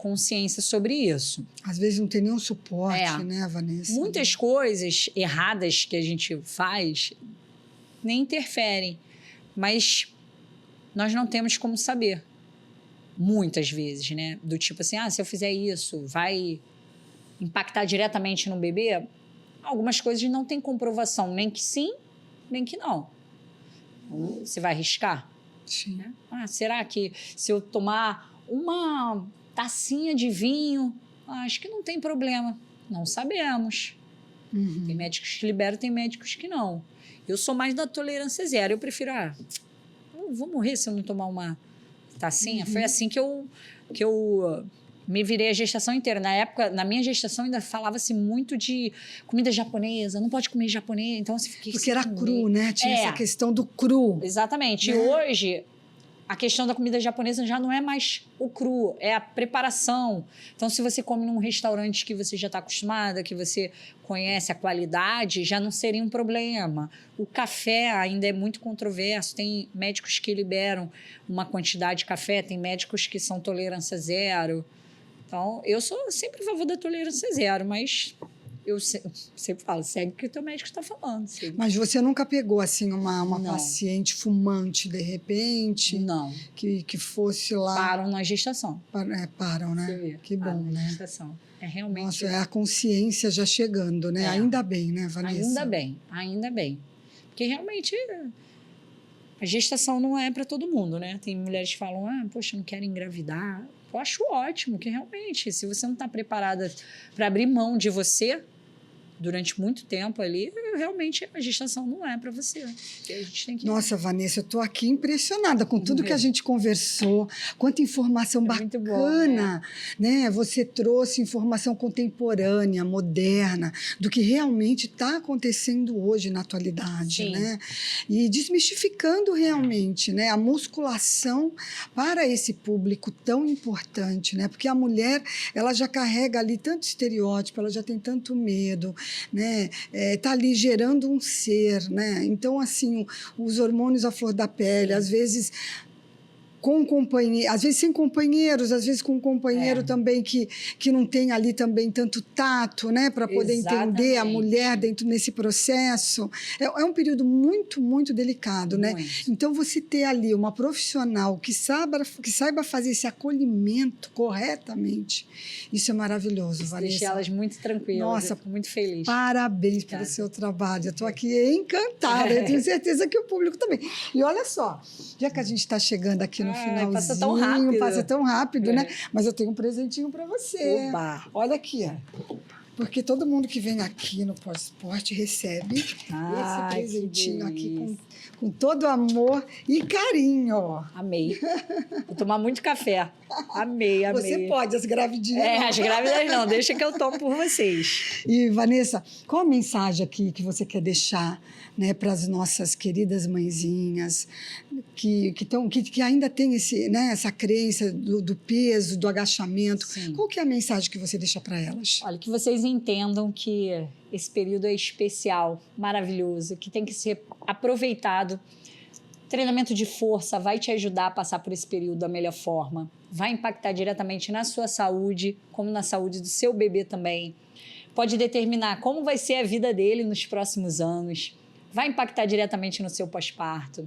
consciência sobre isso. Às vezes não tem nenhum suporte, né, Vanessa? Muitas coisas erradas que a gente faz nem interferem, mas nós não temos como saber. Muitas vezes, né? Do tipo assim, se eu fizer isso, vai impactar diretamente no bebê? Algumas coisas não têm comprovação, nem que sim, nem que não. Você vai arriscar? Sim. Né? Será que se eu tomar uma tacinha de vinho, acho que não tem problema. Não sabemos. Tem médicos que liberam, tem médicos que não. Eu sou mais da tolerância zero. Eu prefiro, vou morrer se eu não tomar uma tacinha. Foi assim que eu me virei a gestação inteira. Na época, na minha gestação, ainda falava-se muito de comida japonesa. Não pode comer japonês. Então, você fica... Porque era cru, né? Tinha essa questão do cru. Exatamente. Né? E hoje, a questão da comida japonesa já não é mais o cru, é a preparação. Então, se você come num restaurante que você já está acostumada, que você conhece a qualidade, já não seria um problema. O café ainda é muito controverso. Tem médicos que liberam uma quantidade de café, tem médicos que são tolerância zero. Então, eu sou sempre a favor da tolerância zero, mas eu sempre falo, segue o que o teu médico está falando. Segue. Mas você nunca pegou, assim, uma paciente fumante, de repente? Não. Que fosse lá... Param na gestação. Param, né? Você vê, que bom, né? Na gestação. É realmente... Nossa, é a consciência já chegando, né? Ainda bem, né, Vanessa? Ainda bem. Porque realmente... A gestação não é para todo mundo, né? Tem mulheres que falam, poxa, não quero engravidar. Eu acho ótimo, que realmente, se você não está preparada para abrir mão de você durante muito tempo ali, realmente a gestação não é para você. A gente tem que... Nossa, Vanessa, eu estou aqui impressionada com tudo que a gente conversou, quanta informação bacana, né? Você trouxe informação contemporânea, moderna, do que realmente está acontecendo hoje na atualidade, né? E desmistificando realmente, né, a musculação para esse público tão importante, né? Porque a mulher, ela já carrega ali tanto estereótipo, ela já tem tanto medo, né? Tá ali gerando um ser, né? Então, assim, os hormônios à flor da pele, às vezes com companheiro, às vezes sem companheiros, às vezes com um companheiro também que não tem ali também tanto tato, né, para poder entender a mulher dentro nesse processo. É um período muito, muito delicado, né? Então, você ter ali uma profissional que saiba fazer esse acolhimento corretamente, isso é maravilhoso, Vanessa. Deixa elas muito tranquilas. Nossa, eu fico muito feliz. Parabéns pelo seu trabalho. Eu estou aqui encantada. Eu tenho certeza que o público também. E olha só, já que a gente está chegando aqui no finalzinho, passa tão rápido, né? Mas eu tenho um presentinho para você. Oba. Olha aqui, ó. Porque todo mundo que vem aqui no Pode Esporte recebe esse presentinho aqui com todo amor e carinho. Ó. Amei. Vou tomar muito café. Amei. Você pode, as gravidinhas não. As grávidas não, deixa que eu tomo por vocês. E, Vanessa, qual a mensagem aqui que você quer deixar, né, para as nossas queridas mãezinhas que ainda tem essa crença do peso, do agachamento? Sim. Qual que é a mensagem que você deixa para elas? Olha, que vocês entendam que esse período é especial, maravilhoso, que tem que ser aproveitado. Treinamento de força vai te ajudar a passar por esse período da melhor forma. Vai impactar diretamente na sua saúde, como na saúde do seu bebê também. Pode determinar como vai ser a vida dele nos próximos anos. Vai impactar diretamente no seu pós-parto.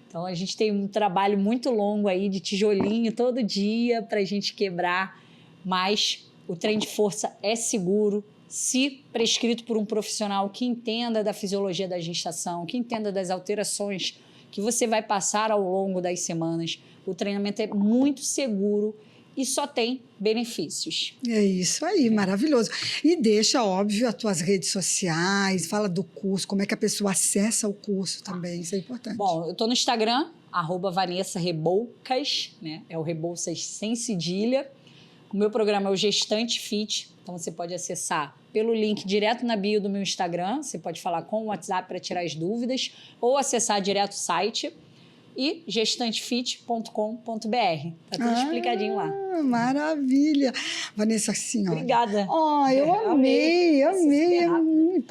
Então, a gente tem um trabalho muito longo aí de tijolinho todo dia para a gente quebrar, mas o treino de força é seguro, se prescrito por um profissional que entenda da fisiologia da gestação, que entenda das alterações que você vai passar ao longo das semanas. O treinamento é muito seguro e só tem benefícios. É isso aí, maravilhoso. E deixa, óbvio, as tuas redes sociais, fala do curso, como é que a pessoa acessa o curso também, isso é importante. Bom, eu estou no Instagram, @VanessaReboucas, né? É o Rebouças sem cedilha. O meu programa é o Gestante Fit, então você pode acessar pelo link direto na bio do meu Instagram, você pode falar com o WhatsApp para tirar as dúvidas, ou acessar direto o site e gestantefit.com.br. Tá tudo explicadinho lá. Maravilha. Vanessa, assim, ó. Obrigada. Eu amei.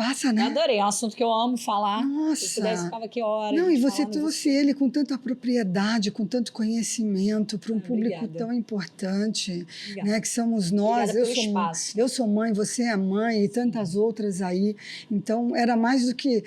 passa, né? Eu adorei, é um assunto que eu amo falar. Nossa. Se pudesse, ficava aqui horas. Não, e você falando trouxe ele com tanta propriedade, com tanto conhecimento para um público Obrigada. tão importante, Obrigada. né, que somos nós. Obrigada pelo espaço. Eu sou mãe, você é mãe e tantas outras aí. Então, era mais do que...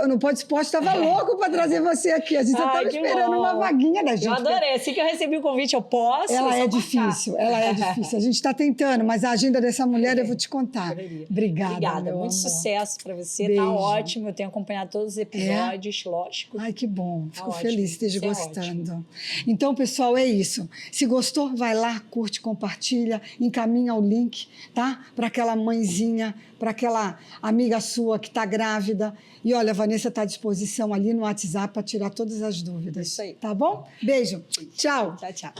No Pode Esporte estava louco para trazer você aqui. A gente estava esperando uma vaguinha da gente. Eu adorei. Assim que eu recebi o convite, eu posso. Ela é difícil. A gente está tentando, mas a agenda dessa mulher eu vou te contar. Obrigada, meu Muito amor. sucesso para você. Beijo. Tá ótimo. Eu tenho acompanhado todos os episódios, lógico. Ai, que bom. Fico ótimo. feliz que esteja Isso é gostando. Então, pessoal, é isso. Se gostou, vai lá, curte, compartilha, encaminha o link, tá? Para aquela mãezinha, para aquela amiga sua que está grávida. E olha, a Vanessa está à disposição ali no WhatsApp para tirar todas as dúvidas. Isso aí. Tá bom? Beijo. Tchau. Tchau, tchau.